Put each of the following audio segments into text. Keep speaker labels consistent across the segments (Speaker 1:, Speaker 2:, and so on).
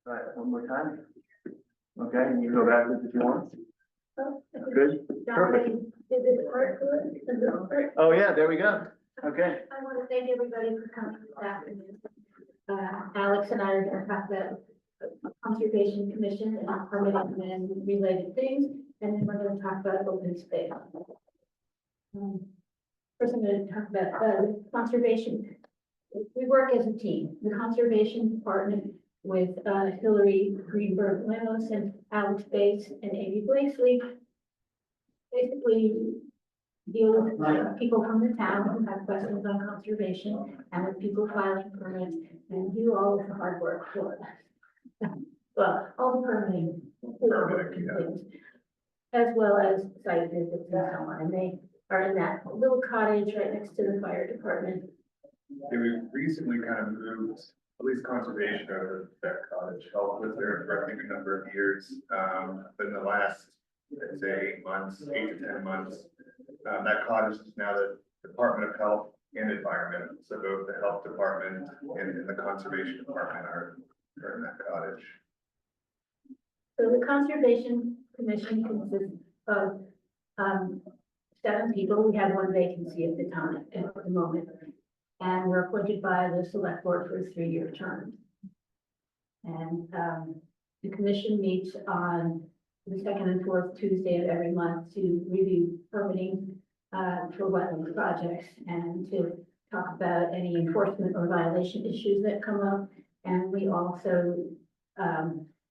Speaker 1: All right, one more time. Okay, and you can go back if you want. Good, perfect.
Speaker 2: Did this part good? Is this part?
Speaker 1: Oh, yeah, there we go. Okay.
Speaker 2: I want to thank everybody for coming this afternoon. Alex and I are going to talk about Conservation Commission and permitting and related things, and then we're going to talk about open space. First, I'm going to talk about conservation. We work as a team. The Conservation Department with Hillary Greenberg Lemos and Alex Bates and Amy Blakesley basically deal with people from the town who have questions on conservation and with people filing permits and do all of the hard work for us. Well, all the permitting, things, as well as site visits and so on. And they are in that little cottage right next to the fire department.
Speaker 3: Yeah, we recently kind of moved, at least conservation over that cottage, helped with there for I think a number of years. But in the last, I'd say 8 months, 8 to 10 months, that cottage is now the Department of Health and Environment. So both the Health Department and the Conservation Department are in that cottage.
Speaker 2: So the Conservation Commission consists of 7 people. We have 1 vacancy at the time, at the moment. And we're appointed by the select board for a 3-year term. And the commission meets on the 2nd and 4th Tuesday of every month to review permitting for wetland projects and to talk about any enforcement or violation issues that come up. And we also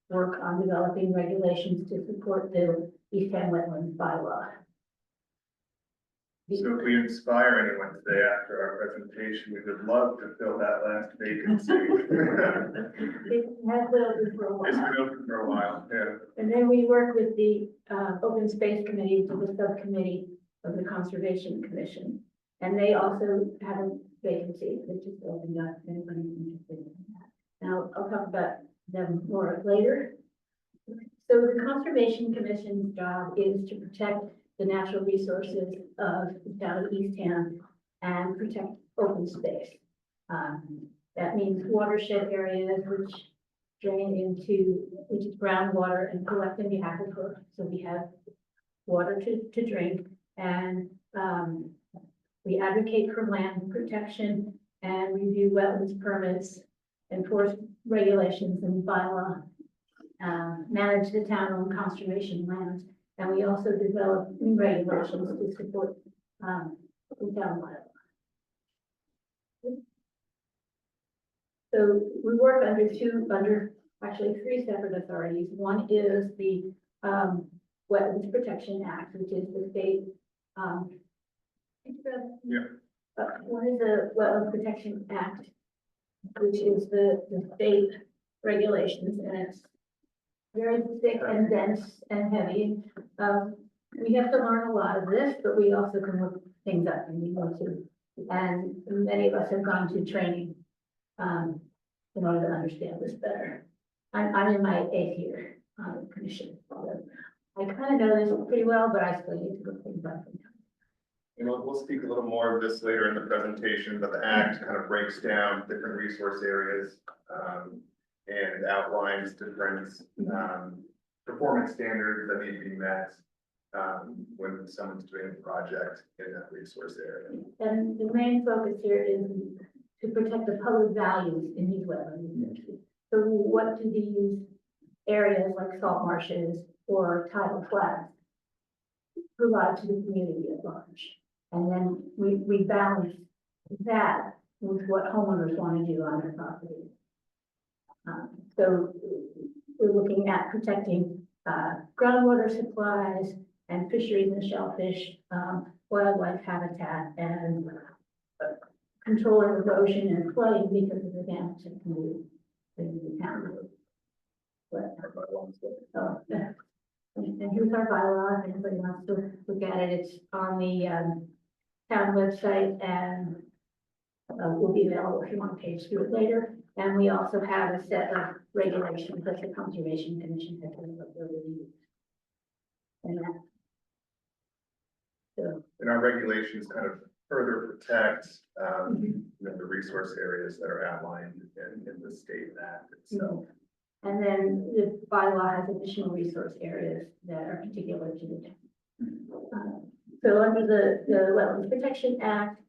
Speaker 2: work on developing regulations to support the Eastham wetlands bylaw.
Speaker 3: So if we inspire anyone today after our presentation, we would love to fill that last vacancy.
Speaker 2: It has been open for a while.
Speaker 3: It's been open for a while, yeah.
Speaker 2: And then we work with the Open Space Committee, to the subcommittee of the Conservation Commission. And they also have a vacancy, which is opened up if anybody's interested in that. Now, I'll talk about them more later. So the Conservation Commission's job is to protect the natural resources of the town of Eastham and protect open space. That means watershed areas which drain into, which is groundwater and collect in the aquifer. So we have water to drink, and we advocate for land protection and review wetlands permits, enforce regulations and bylaw, manage the town-owned conservation lands. And we also develop new regulations to support the town bylaw. So we work under actually 3 separate authorities. One is the Wetlands Protection Act, which is the state. One is the Wetlands Protection Act, which is the state regulations, and it's very thick and dense and heavy. We have to learn a lot of this, but we also can look things up and we want to. And many of us have gone to training in order to understand this better. I'm in my 8th year on the commission. So I kind of know this pretty well, but I still need to look things up.
Speaker 3: And we'll speak a little more of this later in the presentation, but the act kind of breaks down different resource areas and outlines different performance standards that need to be met when someone's doing a project in that resource area.
Speaker 2: And the main focus here is to protect the public values in these wetlands. So what do these areas like salt marshes or tidal flats provide to the community at large? And then we balance that with what homeowners want to do on their property. So we're looking at protecting groundwater supplies and fisheries and shellfish, wildlife habitat, and controlling erosion and flooding because of the damage that can do in the town. But, and here's our bylaw. If anybody wants to look at it, it's on the town website, and will be available if you want to page through it later. And we also have a set of regulations that the Conservation Commission has reviewed. And that. So.
Speaker 3: And our regulations kind of further protect, you know, the resource areas that are outlined in the state act itself.
Speaker 2: And then the bylaw has additional resource areas that are particular to the town. So under the Wetlands Protection Act,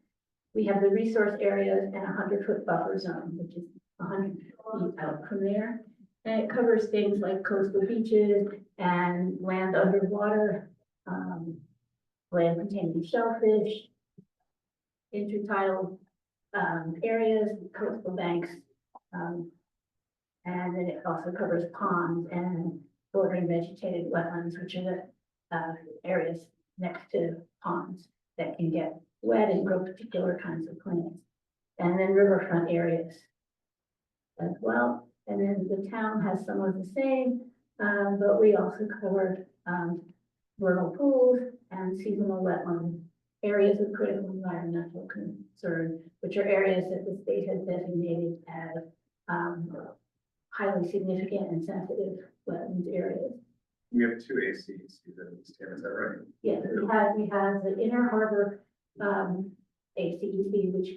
Speaker 2: we have the resource areas and 100-foot buffer zone, which is 100 feet out from there. And it covers things like coastal beaches and land underwater, land containing shellfish, intertidal areas, coastal banks, and then it also covers ponds and bordering vegetated wetlands, which are the areas next to ponds that can get wet and grow particular kinds of plants. And then riverfront areas as well. And then the town has some of the same, but we also covered vernal pools and seasonal wetland areas of critical environmental concern, which are areas that the state has designated as highly significant and sensitive wetlands areas.
Speaker 3: We have two ACs, is that right?
Speaker 2: Yes, we have the Inner Harbor ACEC, which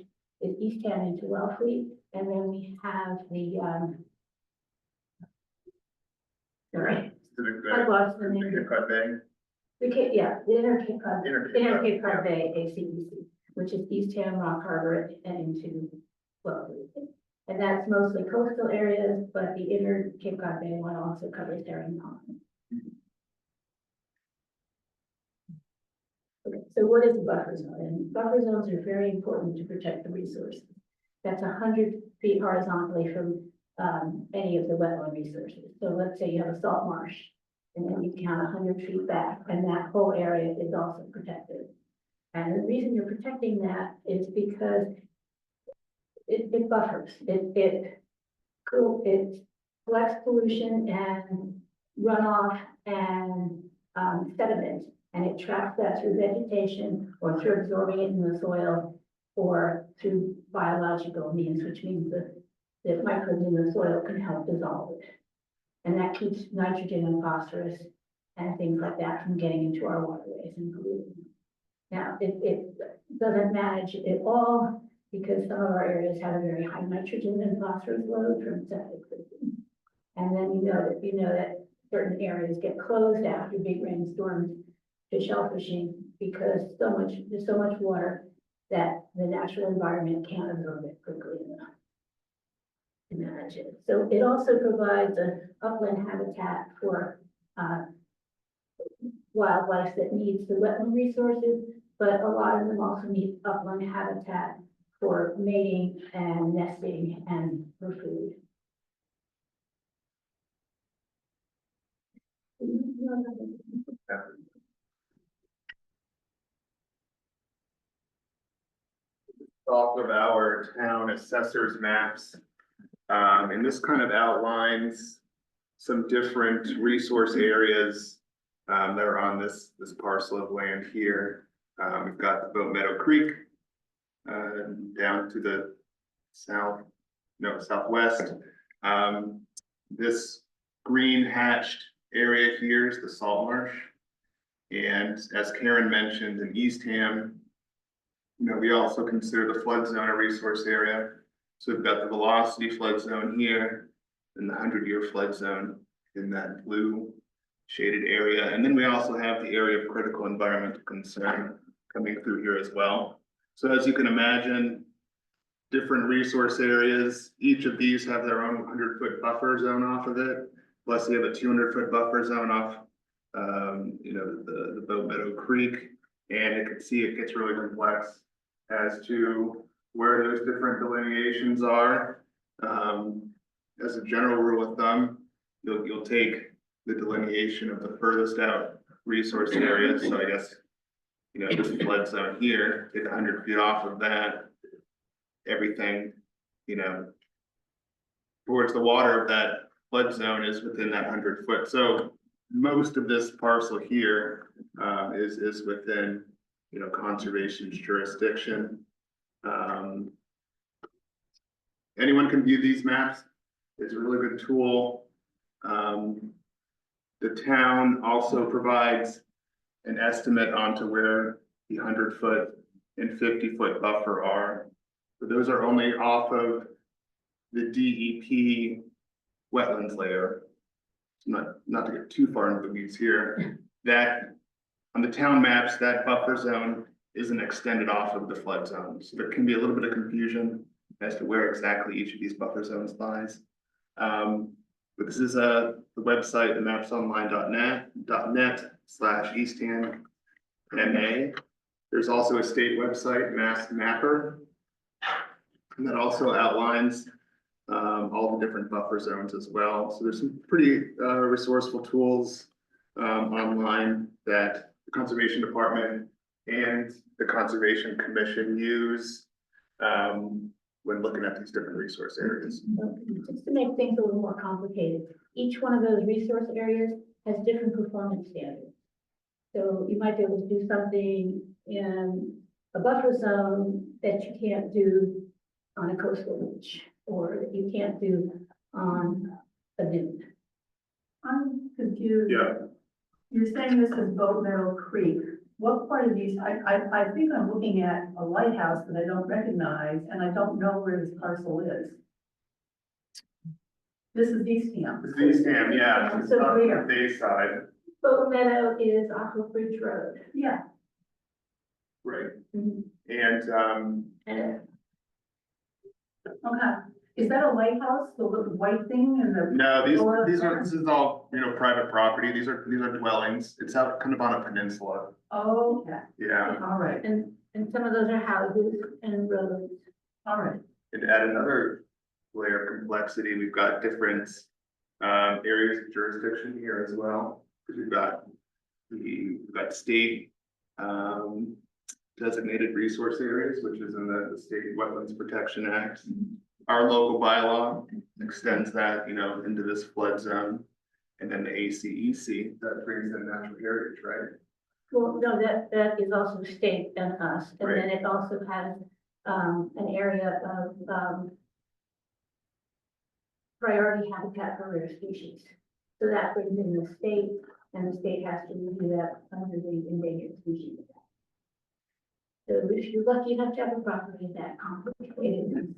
Speaker 2: is Eastham into Wellfleet, and then we have the sorry, I lost the name.
Speaker 3: Cape Cod Bay?
Speaker 2: The Inner Cape Cod,
Speaker 3: Inner
Speaker 2: Cape Cod
Speaker 3: yeah.
Speaker 2: Bay ACEC, which is Eastham, Rock Harbor, and into Wellfleet. And that's mostly coastal areas, but the Inner Cape Cod Bay one also covers herring pond. Okay, so what is a buffer zone? And buffer zones are very important to protect the resources. That's 100 feet horizontally from any of the wetland resources. So let's say you have a salt marsh, and then you count 100 feet back, and that whole area is also protected. And the reason you're protecting that is because it buffers, it collects pollution and runoff and sediment, and it traps that through vegetation or through absorbing it in the soil or through biological means, which means that the microbes in the soil can help dissolve it. And that keeps nitrogen and phosphorus and things like that from getting into our waterways and polluting. Now, it doesn't manage it all because some of our areas have a very high nitrogen and phosphorus load from septic systems. And then you know that certain areas get closed after big rainstorms to shellfishing because there's so much water that the natural environment can't absorb it quickly enough to manage it. So it also provides an upland habitat for wildlife that needs the wetland resources, but a lot of them also need upland habitat for mating and nesting and for food.
Speaker 3: Off of our town assessors maps. And this kind of outlines some different resource areas that are on this parcel of land here. We've got the Boat Meadow Creek down to the southwest. This green hatched area here is the salt marsh. And as Karen mentioned, in Eastham, we also consider the flood zone a resource area. So we've got the velocity flood zone here and the 100-year flood zone in that blue shaded area. And then we also have the area of critical environmental concern coming through here as well. So as you can imagine, different resource areas, each of these have their own 100-foot buffer zone off of it. Plus you have a 200-foot buffer zone off, the Boat Meadow Creek. And you can see it gets really complex as to where those different delineations are. As a general rule of thumb, you'll take the delineation of the furthest out resource areas. So I guess, this flood zone here, take 100 feet off of that. Everything, towards the water of that flood zone is within that 100-foot. So most of this parcel here is within, conservation's jurisdiction. Anyone can view these maps. It's a really good tool. The town also provides an estimate onto where the 100-foot
Speaker 4: and 50-foot buffer are. But those are only off of the DEP wetlands layer. Not to get too far into the weeds here, that on the town maps, that buffer zone isn't extended off of the flood zone. So there can be a little bit of confusion as to where exactly each of these buffer zones lies. But this is the website, the mapsonline.net/Eastham MA. There's also a state website, Mass Mapper. And that also outlines all the different buffer zones as well. So there's some pretty resourceful tools online that the Conservation Department and the Conservation Commission use when looking at these different resource areas.
Speaker 2: Just to make things a little more complicated, each one of those resource areas has different performance standards. So you might be able to do something in a buffer zone that you can't do on a coastal beach, or that you can't do on a dune.
Speaker 5: I'm confused.
Speaker 4: Yeah.
Speaker 5: You're saying this is Boat Meadow Creek. What part of these, I think I'm looking at a lighthouse that I don't recognize, and I don't know where this parcel is. This is Eastham.
Speaker 4: This is Eastham, yeah. It's
Speaker 5: So
Speaker 4: off
Speaker 5: where?
Speaker 4: the Bayside,
Speaker 2: Boat Meadow is off of Bridge Road.
Speaker 5: Yeah,
Speaker 4: right?
Speaker 2: Mhm.
Speaker 4: And
Speaker 2: And
Speaker 5: okay. Is that a lighthouse, the little white thing and the?
Speaker 4: no,
Speaker 5: Or-
Speaker 4: this is all, private property. These are dwellings. It's out kind of on a peninsula.
Speaker 5: Oh, okay,
Speaker 4: Yeah.
Speaker 5: all right,
Speaker 2: and some of those are houses and roads.
Speaker 5: all right.
Speaker 4: And to add another layer of complexity, we've got different areas of jurisdiction here as well. Because we've got state designated resource areas, which is in the State Wetlands Protection Act. Our local bylaw extends that, into this flood zone. And then the ACEC, that brings in natural heritage, right?
Speaker 2: Well, no, that is also state and us, and then it also has, an area of, priority habitat for rare species. So that brings in the state, and the state has to review that under the endangered species Act. So if you're lucky enough to have a property that complicated,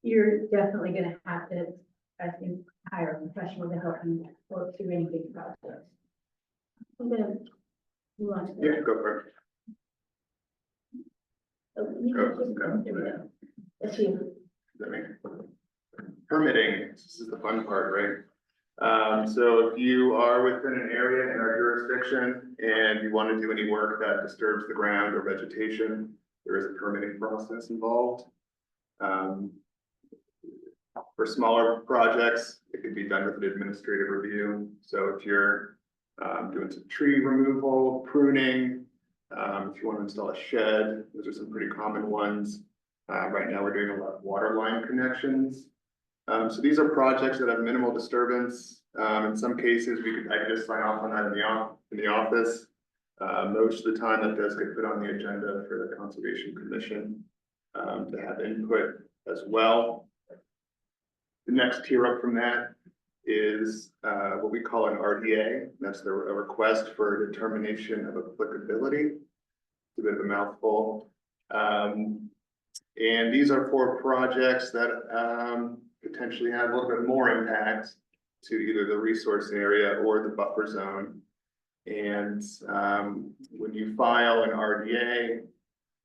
Speaker 2: you're definitely gonna have to, I think, hire a professional to help you work through any big projects. I'm gonna move on to
Speaker 4: Yeah,
Speaker 2: that.
Speaker 4: go for it.
Speaker 2: Oh, you
Speaker 4: Go,
Speaker 2: just-
Speaker 4: go.
Speaker 2: there we go. That's you.
Speaker 4: Permitting, this is the fun part, right? So if you are within an area in our jurisdiction and you want to do any work that disturbs the ground or vegetation, there is a permitting process involved. For smaller projects, it could be done with an administrative review. So if you're doing some tree removal, pruning, if you want to install a shed, those are some pretty common ones. Right now, we're doing a lot of water line connections. So these are projects that have minimal disturbance. In some cases, I could just sign off on that in the office. Most of the time, that does get put on the agenda for the Conservation Commission to have input as well. The next tier up from that is what we call an RDA. That's a request for determination of applicability. It's a bit of a mouthful. And these are for projects that potentially have a little bit more impact to either the resource area or the buffer zone. And when you file an RDA,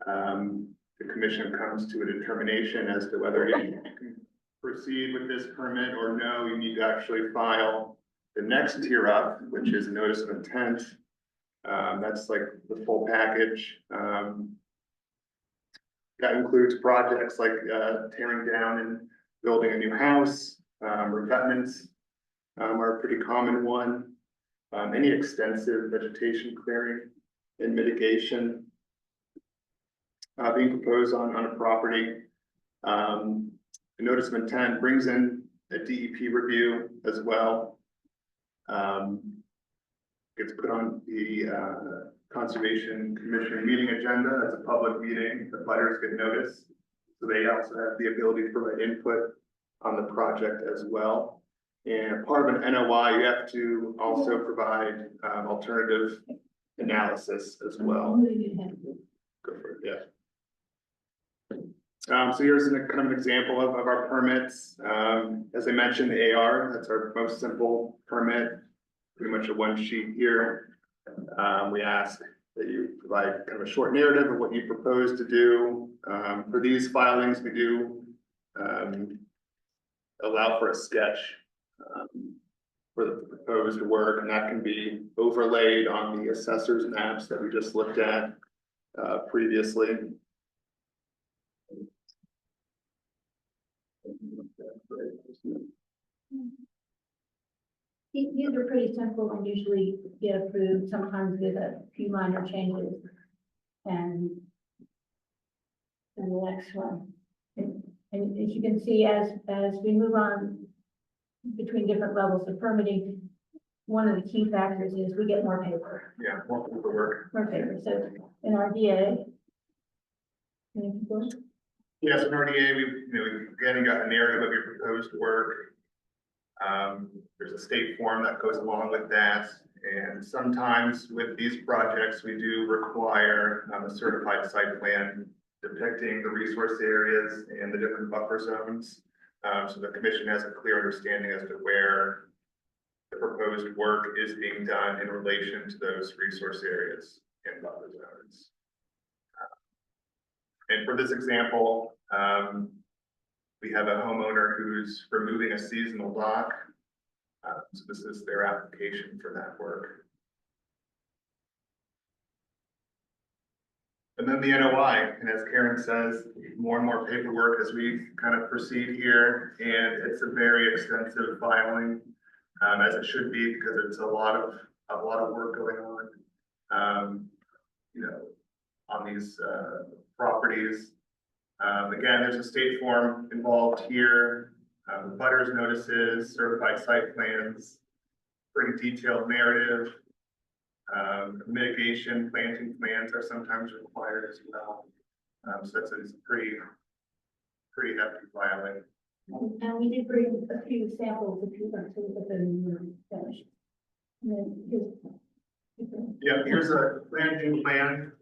Speaker 4: the commission comes to a determination as to whether you can proceed with this permit or no. You need to actually file the next tier up, which is a notice of intent. That's like the full package. That includes projects like tearing down and building a new house, revetments are a pretty common one. Any extensive vegetation clearing and mitigation being proposed on a property. The notice of intent brings in a DEP review as well. Gets put on the Conservation Commission meeting agenda. That's a public meeting. The butters get notice. So they also have the ability to provide input on the project as well. And part of an NOI, you have to also provide alternative analysis as well.
Speaker 2: What do you have?
Speaker 4: Go for it, yeah. So here's kind of an example of our permits. As I mentioned, the AR, that's our most simple permit, pretty much a one sheet here. We ask that you provide kind of a short narrative of what you propose to do. For these filings, we do allow for a sketch for the proposed work, and that can be overlaid on the assessor's maps that we just looked at previously.
Speaker 2: These are pretty simple and usually get approved, sometimes with a few minor changes. And the next one. And as you can see, as we move on between different levels of permitting, one of the key factors is we get more paper.
Speaker 3: Yeah, more paperwork.
Speaker 2: More paper, so in our DA.
Speaker 3: Yes, in RDA, we've again got a narrative of your proposed work. There's a state form that goes along with that, and sometimes with these projects, we do require a certified site plan depicting the resource areas and the different buffer zones. So the commission has a clear understanding as to where the proposed work is being done in relation to those resource areas and buffer zones. And for this example, we have a homeowner who's removing a seasonal dock. So this is their application for that work. And then the NOI, and as Karen says, more and more paperwork as we kind of proceed here, and it's a very extensive filing, as it should be, because it's a lot of work going on, on these properties. Again, there's a state form involved here, butters notices, certified site plans, pretty detailed narrative. Mitigation planting plans are sometimes required as well. So it's a pretty hefty filing.
Speaker 2: And we did bring a few samples if you want to look at them finished. And then
Speaker 3: Yeah, here's a planting plan.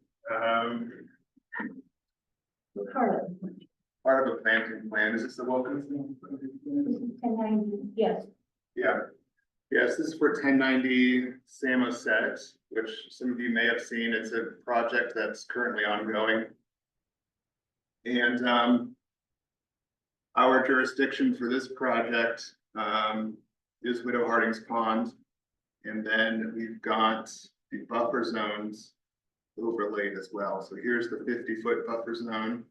Speaker 3: Part of a planting plan. Is this the Wilkinson?
Speaker 2: 1090, yes.
Speaker 4: Yeah. Yes, this is for 1090 Samoset, which some of you may have seen. It's a project that's currently ongoing. And our jurisdiction for this project is Widow Harding's Pond. And then we've got the buffer zones overlaid as well. So here's the 50-foot buffer zone.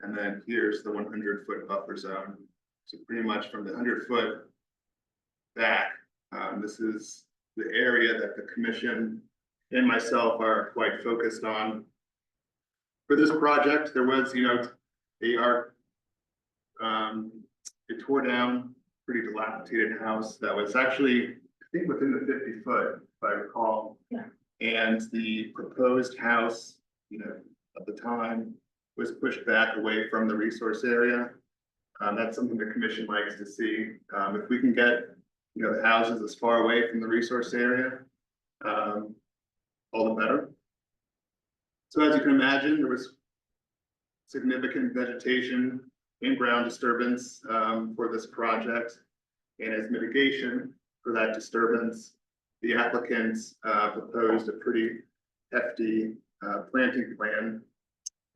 Speaker 4: And then here's the 100-foot buffer zone. So pretty much from the 100-foot back, this is the area that the commission and myself are quite focused on. For this project, there was, it tore down pretty dilapidated house that was actually, I think, within the 50-foot, if I recall.
Speaker 2: Yeah.
Speaker 4: And the proposed house, at the time was pushed back away from the resource area. That's something the commission likes to see. If we can get, the houses as far away from the resource area, all the better. So as you can imagine, there was significant vegetation and ground disturbance for this project. And as mitigation for that disturbance, the applicants proposed a pretty hefty planting plan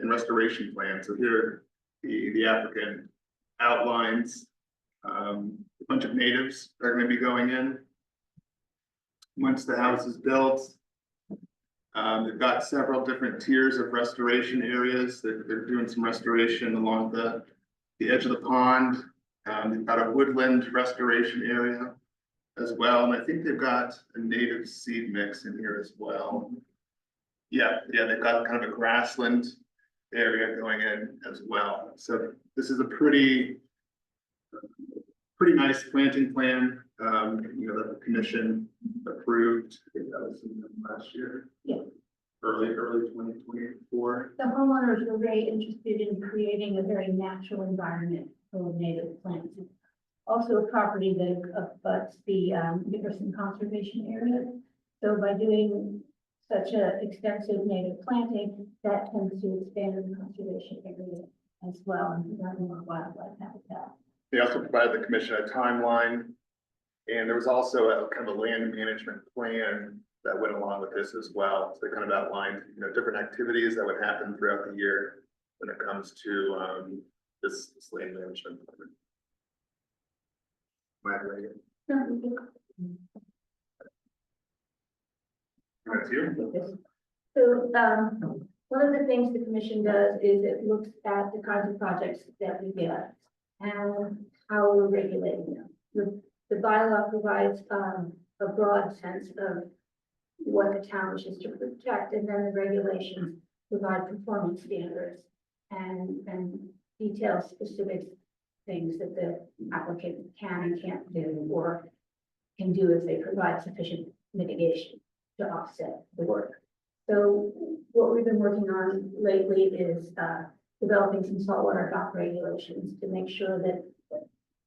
Speaker 4: and restoration plan. So here, the applicant outlines a bunch of natives that are going to be going in. Once the house is built, they've got several different tiers of restoration areas. They're doing some restoration along the edge of the pond. They've got a woodland restoration area as well. And I think they've got a native seed mix in here as well. Yeah, they've got kind of a grassland area going in as well. So this is a pretty nice planting plan, that the commission approved. I think that was in last year.
Speaker 2: Yeah.
Speaker 4: Early 2024.
Speaker 2: The homeowners were very interested in creating a very natural environment for native plants. Also a property that abuts the Nickerson Conservation Area. So by doing such a extensive native planting, that tends to expand the conservation area as well, and provide more wildlife habitat.
Speaker 4: They also provided the commission a timeline. And there was also a kind of a land management plan that went along with this as well. So they kind of outlined, different activities that would happen throughout the year when it comes to this land management plan. Am I right? That's you.
Speaker 2: So, one of the things the commission does is it looks at the kinds of projects that we get and how we're regulating them. The bylaw provides, a broad sense of what the town wishes to protect, and then the regulations provide performance standards and detail specific things that the applicant can and can't do, or can do if they provide sufficient mitigation to offset the work. So what we've been working on lately is developing some saltwater dock regulations to make sure that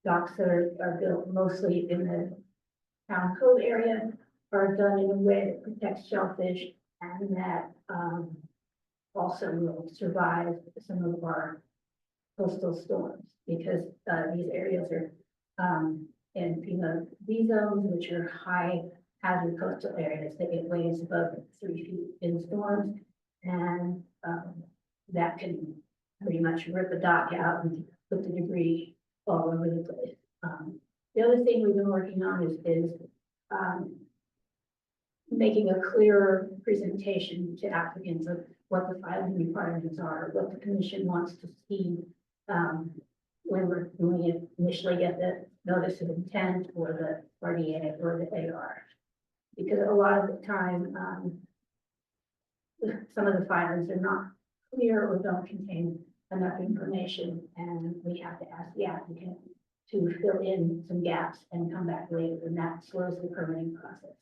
Speaker 2: docks that are built mostly in the town code area are done in a way that protects shellfish and that also will survive some of our coastal storms, because these areas are in FEMA V zones, which are high hazard coastal areas that get waves above 3 feet in storms, and that can pretty much rip a dock out and put the debris all over the place. The other thing we've been working on is making a clearer presentation to applicants of what the filing requirements are, what the commission wants to see when we initially get the notice of intent or the RDA or the AR. Because a lot of the time, some of the filings are not clear or don't contain enough information, and we have to ask the applicant to fill in some gaps and come back later, and that slows the permitting process.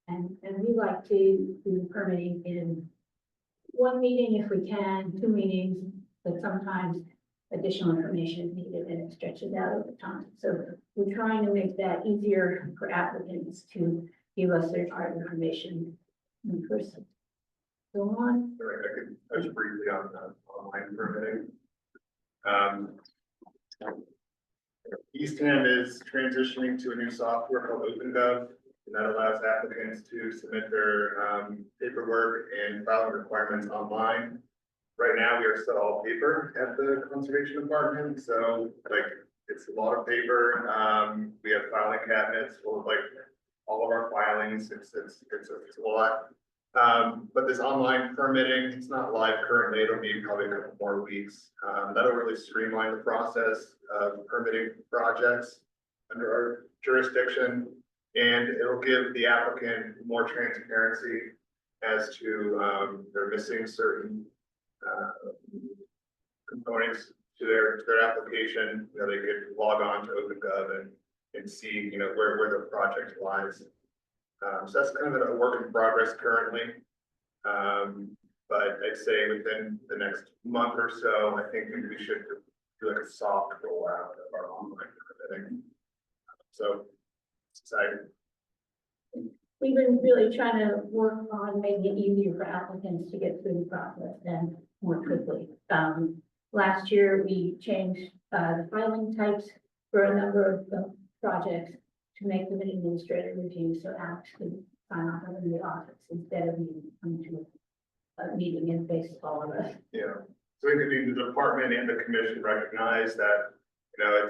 Speaker 2: And we like to do permitting in one meeting if we can, 2 meetings, but sometimes additional information is needed and it stretches out over time. So we're trying to make that easier for applicants to give us their hard information in person. Go on.
Speaker 3: All right, I could touch briefly on online permitting. Eastham is transitioning to a new software called OpenGov, and that allows applicants to submit their paperwork and filing requirements online. Right now, we are still all paper at the conservation department, so it's a lot of paper. We have filing cabinets full of all of our filings. It's a lot. But this online permitting, it's not live currently. It'll be probably a couple more weeks. That'll really streamline the process of permitting projects under our jurisdiction, and it'll give the applicant more transparency as to they're missing certain components to their application. They could log on to OpenGov and see where the project lies. So that's kind of a work in progress currently. But I'd say within the next month or so, I think we should do a soft rollout of our online permitting. So it's exciting.
Speaker 2: We've been really trying to work on making it easier for applicants to get through the process and more quickly. Last year, we changed the filing types for a number of projects to make them an administrative review, so Alex could sign off on the office instead of me coming to a meeting and face all of us.
Speaker 3: Yeah, so the department and the commission recognize that,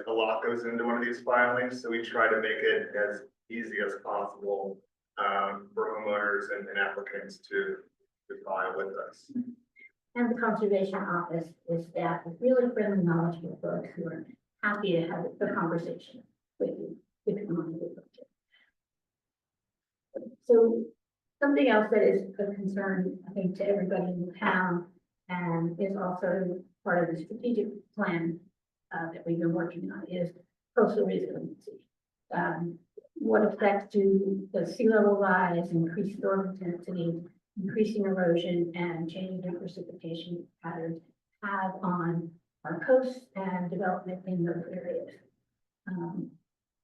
Speaker 3: a lot goes into one of these filings, so we try to make it as easy as possible for homeowners and applicants to file with us.
Speaker 2: And the conservation office is staffed with really friendly, knowledgeable folks who are happy to have a conversation with you. So something else that is a concern, I think, to everybody in the town, and is also part of the strategic plan that we've been working on, is coastal resiliency. What effect do the sea level rise, increased storm intensity, increasing erosion, and changing in precipitation patterns have on our coasts and development in those areas?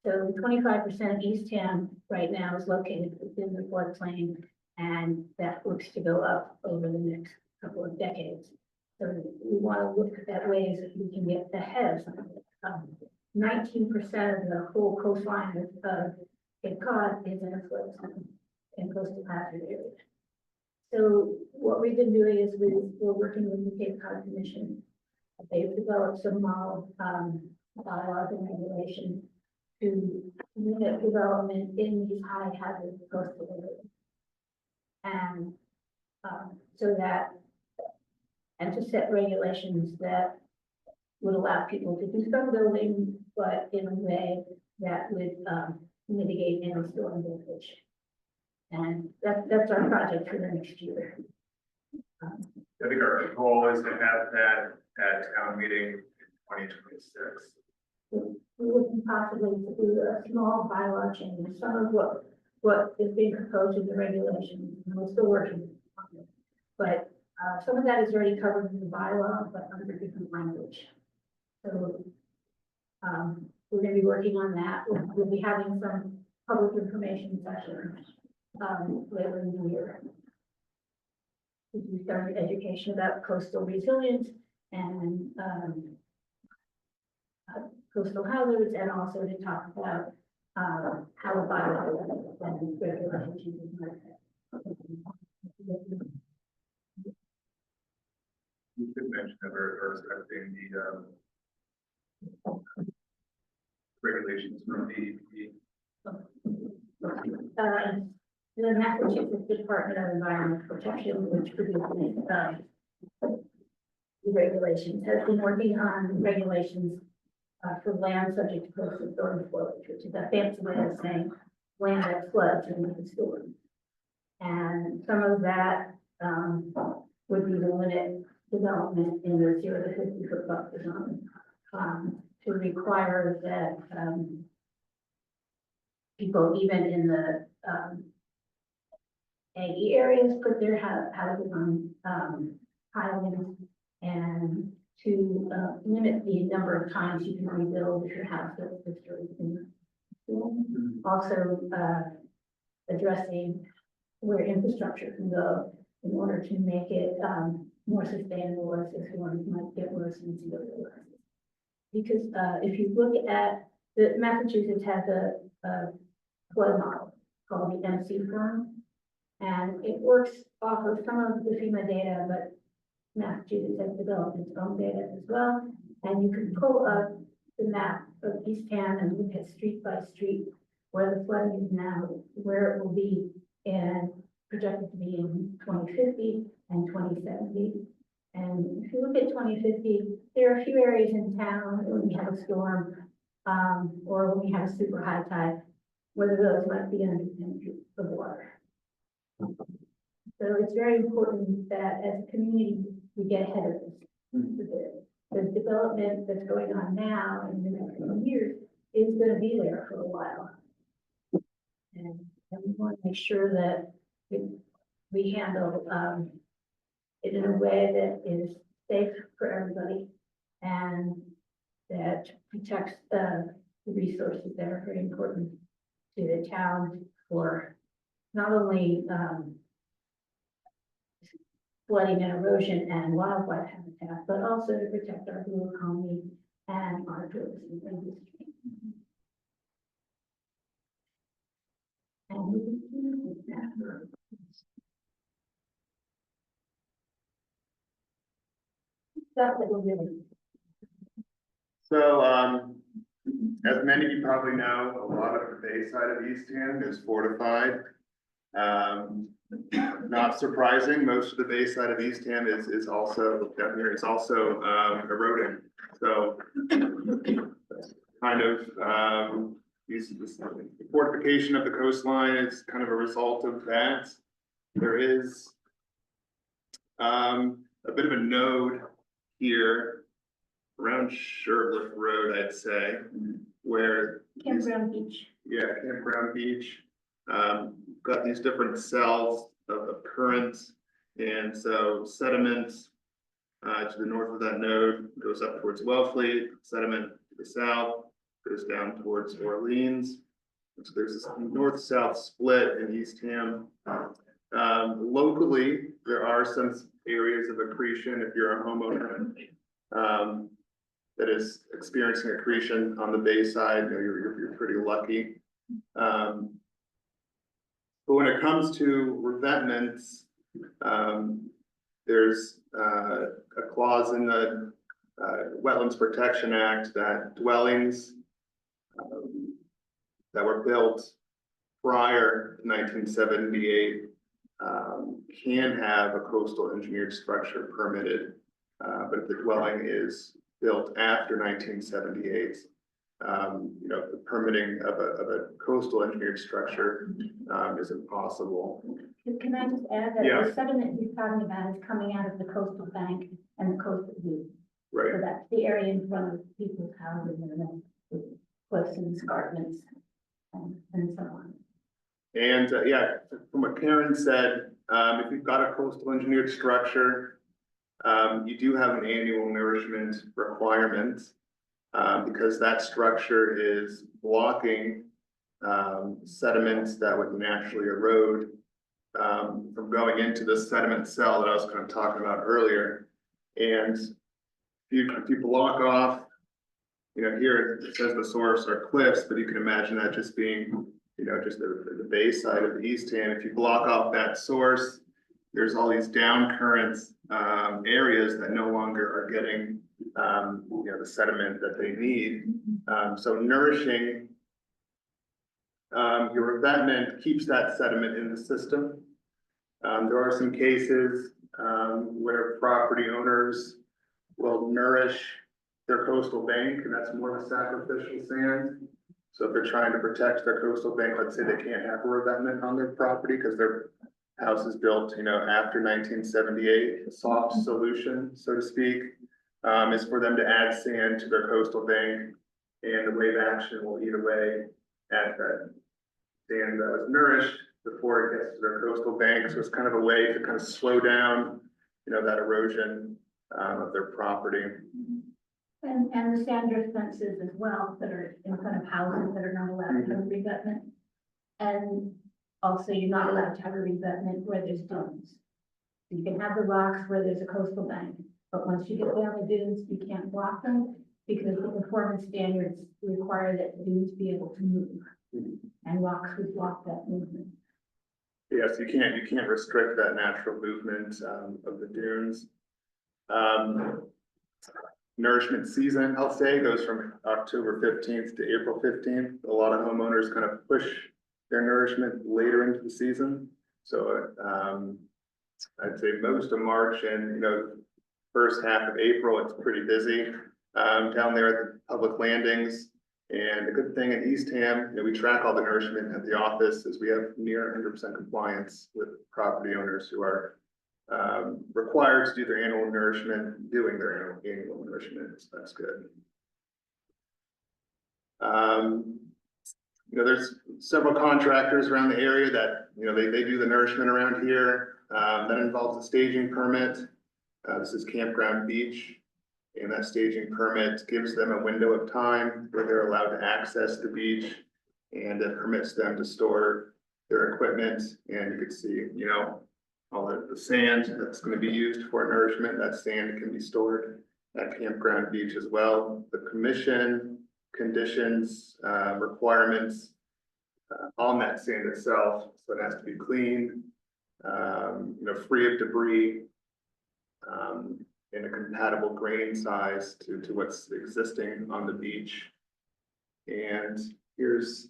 Speaker 2: So 25% of Eastham right now is located within the floodplain, And that looks to go up over the next couple of decades. So we want to look at ways that we can get ahead of some of it. 19% of the whole coastline of Cape Cod is in a flood zone in coastal hazard areas. So what we've been doing is we're working with the Cape Cod Commission. They've developed some model bylaws and regulations to limit development in these high hazard coastal areas. And so that, and to set regulations that would allow people to do some building, but in a way that would mitigate any storm damage. And that's our project for the next year.
Speaker 3: I think our goal is to have that at town meeting in 2026.
Speaker 2: We would possibly do a small bylaw change, some of what is being proposed in the regulations, and we're still working on it. But some of that is already covered in the bylaw, but under different language. So we're going to be working on that. We'll be having some public information sessions later in the year. We started education about coastal resilience and coastal hazards, and also to talk about how a bylaw and regulations might affect.
Speaker 3: You could mention that we're expecting the regulations from the
Speaker 2: The Massachusetts Department of Environmental Protection, which produces the regulations, has been working on regulations for land subject to coastal storm flowage, which is a fancy way of saying land that floods and the storm. And some of that would be to limit development in the 0 to 50 foot buffer zone, to require that people even in the aggy areas put their houses on islands, and to limit the number of times you can rebuild if your house gets destroyed in the storm. Also addressing where infrastructure can go in order to make it more sustainable as the storms might get worse and severe. Because if you look at the Massachusetts has a flood model called the MC firm, and it works off of some of the FEMA data, but Massachusetts has developed its own data as well. And you can pull up the map of Eastham and look at street by street where the flooding is now, where it will be, and projected to be in 2050 and 2070. And if you look at 2050, there are a few areas in town when we have a storm, or when we have a super high tide, where the roads might be under 10 feet of water. So it's very important that as a community, we get ahead of this. The development that's going on now in the next few years is going to be there for a while. And we want to make sure that we handle it in a way that is safe for everybody and that protects the resources that are very important to the town for not only flooding and erosion and wildlife habitat, but also to protect our blue economy and our tourism industry. And we can do that. That's what we're doing.
Speaker 4: So, as many of you probably know, a lot of the bay side of Eastham is fortified. Not surprising, most of the bay side of Eastham is also, down here, is also eroding. So, kind of, this fortification of the coastline is kind of a result of that. There is a bit of a node here around Sherwood Road, I'd say, where
Speaker 2: Campground Beach.
Speaker 4: yeah, Campground Beach. Got these different cells of current, and so sediment to the north of that node goes up towards Wellfleet. Sediment to the south goes down towards Orleans. And so there's this north-south split in Eastham. Locally, there are some areas of accretion if you're a homeowner. That is experiencing accretion on the bay side, you know, you're pretty lucky. But when it comes to revetments, there's a clause in the Wetlands Protection Act that dwellings that were built prior to 1978 can have a coastal engineered structure permitted. But if the dwelling is built after 1978, you know, the permitting of a coastal engineered structure is impossible.
Speaker 2: Can I just add that
Speaker 4: Yeah.
Speaker 2: the sediment he's talking about is coming out of the coastal bank and the coastal loop. So
Speaker 4: Right.
Speaker 2: that's the area in front of people's houses and the cliffs and escarpments and so on.
Speaker 4: And yeah, from what Karen said, if you've got a coastal engineered structure, you do have an annual nourishment requirement because that structure is blocking sediments that would naturally erode from going into the sediment cell that I was kind of talking about earlier. And if you block off, you know, here it says the source are cliffs, but you can imagine that just being, you know, just the bay side of the Eastham. If you block off that source, there's all these down currents areas that no longer are getting, you know, the sediment that they need. So nourishing your revetment keeps that sediment in the system. There are some cases where property owners will nourish their coastal bank, and that's more of a sacrificial sand. So if they're trying to protect their coastal bank, let's say they can't have a revetment on their property because their house is built, you know, after 1978, a soft solution, so to speak, is for them to add sand to their coastal bank, and the wave action will eat away at that sand that was nourished before it gets to their coastal bank. So it's kind of a way to kind of slow down, you know, that erosion of their property.
Speaker 2: And the sand drift fences as well that are in front of houses that are not allowed to have a revetment. And also you're not allowed to have a revetment where there's dunes. You can have the rocks where there's a coastal bank, but once you get down the dunes, you can't block them because the performance standards require that dunes be able to move. And rocks would block that movement.
Speaker 4: Yes, you can't restrict that natural movement of the dunes. Nourishment season, I'll say, goes from October 15th to April 15th. A lot of homeowners kind of push their nourishment later into the season. So I'd say most of March and, you know, first half of April, it's pretty busy down there at the public landings. And the good thing at Eastham, you know, we track all the nourishment at the office is we have near 100% compliance with property owners who are required to do their annual nourishment, doing their annual nourishment, so that's good. You know, there's several contractors around the area that, you know, they do the nourishment around here. That involves a staging permit. This is Campground Beach, and that staging permit gives them a window of time where they're allowed to access the beach, and it permits them to store their equipment. And you can see, you know, all the sand that's going to be used for nourishment, that sand can be stored at Campground Beach as well. The commission conditions, requirements on that sand itself, so it has to be clean, you know, free of debris, in a compatible grain size to what's existing on the beach. And here's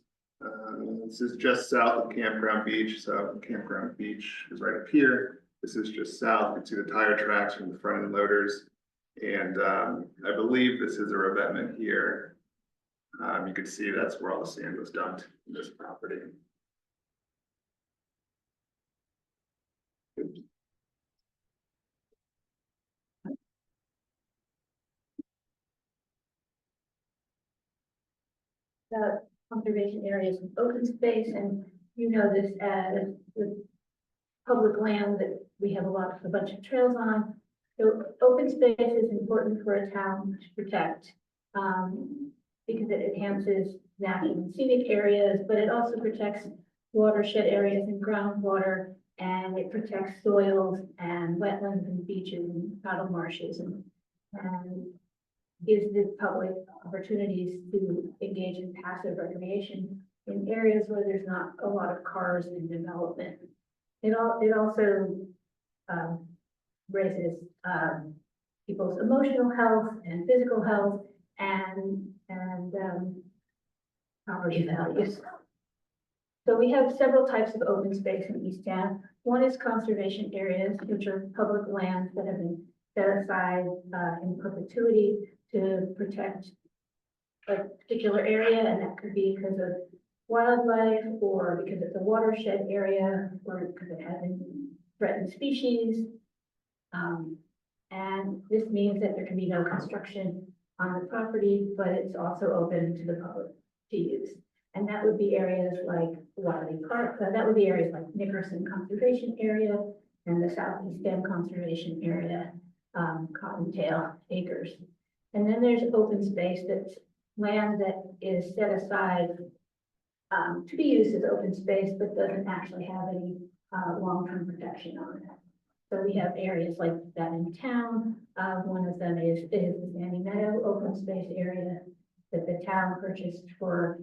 Speaker 4: this is just south of Campground Beach. So Campground Beach is right up here. This is just south. You can see the tire tracks from the front end loaders. And I believe this is a revetment here. You can see that's where all the sand was dumped in this property. Oops.
Speaker 2: The conservation areas and open space, and you know this as the public land that we have a bunch of trails on. So open space is important for a town to protect because it enhances natural and scenic areas, but it also protects watershed areas and groundwater and it protects soils and wetlands and beaches and tidal marshes and gives the public opportunities to engage in passive recreation in areas where there's not a lot of cars and development. It also raises people's emotional health and physical health and property values. So we have several types of open space in Eastham. One is conservation areas, which are public lands that have been set aside in perpetuity to protect a particular area, and that could be because of wildlife or because it's a watershed area or because it has threatened species. And this means that there can be no construction on the property, but it's also open to the public to use. And that would be areas like Wiley Park, that would be areas like Nickerson Conservation Area and the Southeast Dam Conservation Area, Cottontail Acres. And then there's open space that's land that is set aside to be used as open space, but doesn't actually have any long-term protection on it. So we have areas like that in town. One of them is the Sandy Meadow open space area that the town purchased for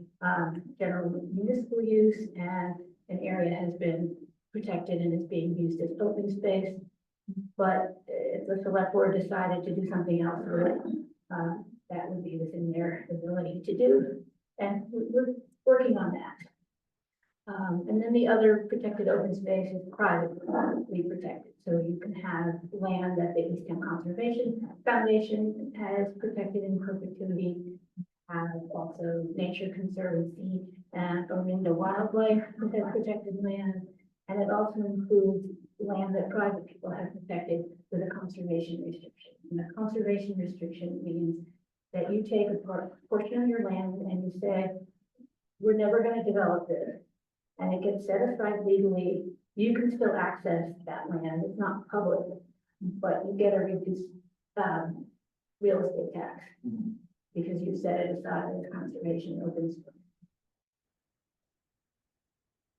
Speaker 2: general municipal use, and an area has been protected and is being used as open space. But if the select board decided to do something else with it, that would be within their ability to do, and we're working on that. And then the other protected open space is privately protected. So you can have land that the Eastham Conservation Foundation has protected in perpetuity, have also Nature Conservancy and Orinda Wildlife that have protected land. And it also includes land that private people have protected with a conservation restriction. And a conservation restriction means that you take a portion of your land and you say, we're never going to develop this. And it gets set aside legally. You can still access that land. It's not public, but you get a reduced real estate tax because you set it aside as conservation open space.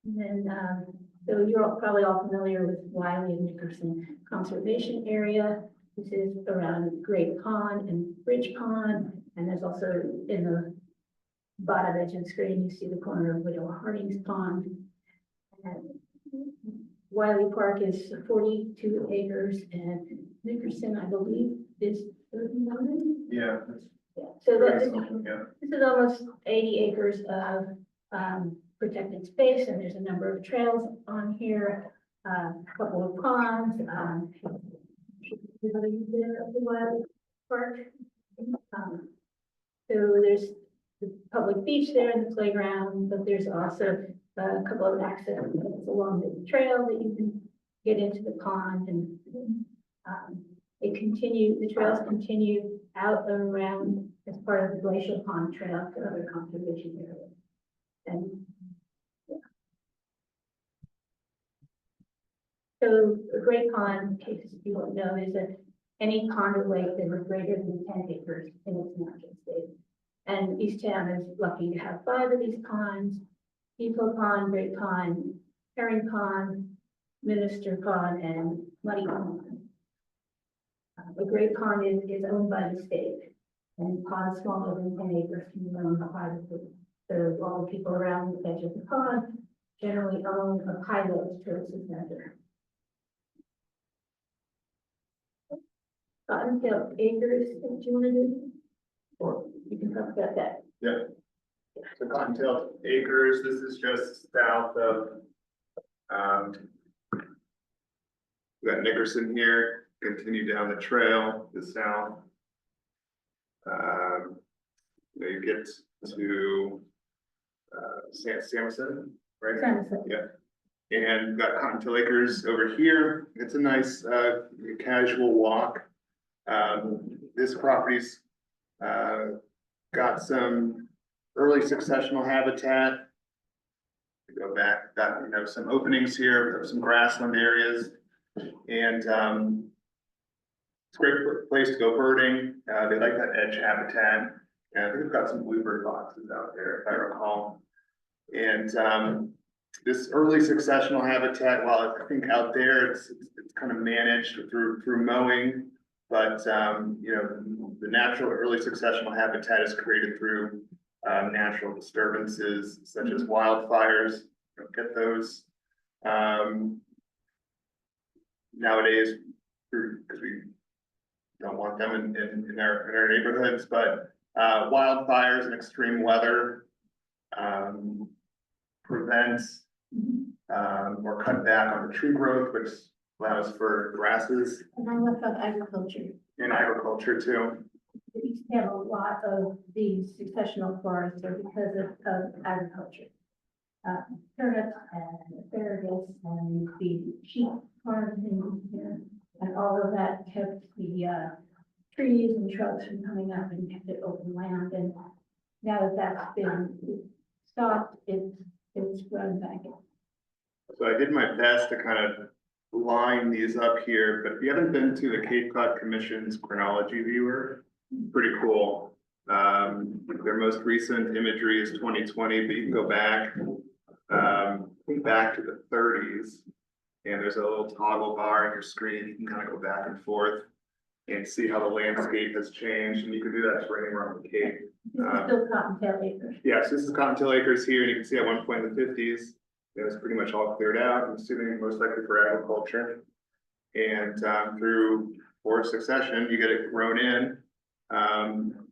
Speaker 2: And then, so you're probably all familiar with Wiley and Nickerson Conservation Area. This is around Great Pond and Bridge Pond, and there's also in the bottom edge of the screen, you see the corner of Widow Harding's Pond. And Wiley Park is 42 acres, and Nickerson, I believe, is 39.
Speaker 3: Yeah.
Speaker 2: Yeah. So that's,
Speaker 3: Yeah.
Speaker 2: this is almost 80 acres of protected space, and there's a number of trails on here, a couple of ponds. Everybody there at the Wiley Park. So there's the public beach there and the playground, but there's also a couple of access points along the trail that you can get into the pond, and the trails continue out and around as part of the Glacial Pond Trail to other conservation areas. And yeah. So a great pond, in case you don't know, is that any pond or lake that is greater than 10 acres in its natural state. And Eastham is lucky to have 5 of these ponds: Depot Pond, Great Pond, Herring Pond, Minister Pond, and Muddy Pond. The Great Pond is owned by the state, and ponds smaller than 10 acres can be owned privately. So all the people around the edge of the pond generally own a pilot towards the center. Cottontail Acres, do you want to do? Or you can talk about that.
Speaker 4: Yeah. So Cottontail Acres, this is just south of, we got Nickerson here, continue down the trail to south. You get to Samuelson, right?
Speaker 2: Samuelson.
Speaker 4: Yeah. And got Cottontail Acres over here. It's a nice casual walk. This property's got some early successional habitat. Go back, got some openings here, some grassland areas, and it's a great place to go birding. They like that edge habitat, and I think we've got some bluebird boxes out there, if I recall. And this early successional habitat, while I think out there, it's kind of managed through mowing. But, you know, the natural early successional habitat is created through, natural disturbances such as wildfires. You don't get those, nowadays, because we don't want them in our neighborhoods, but, wildfires and extreme weather, prevents or cut back on the tree growth, which allows for grasses
Speaker 2: And I left out agriculture.
Speaker 4: in agriculture too.
Speaker 2: We used to have a lot of these successional forests there because of agriculture. Turnips and asparagus and the sheep farms and all of that kept the trees and shrubs from coming up and kept it open land. And now that that's been stopped, it's grown back.
Speaker 4: So I did my best to kind of line these up here, but if you haven't been to the Cape Cod Commission's chronology viewer, pretty cool. Their most recent imagery is 2020, but you can go back, I think back to the 30s. And there's a little toggle bar on your screen. You can kind of go back and forth and see how the landscape has changed. And you can do that for anywhere on the Cape.
Speaker 2: This is still cottontail acres.
Speaker 4: Yes, this is Cottontail Acres here, and you can see at one point in the 50s, it was pretty much all cleared out, I'm assuming most likely for agriculture. And through forest succession, you get it grown in.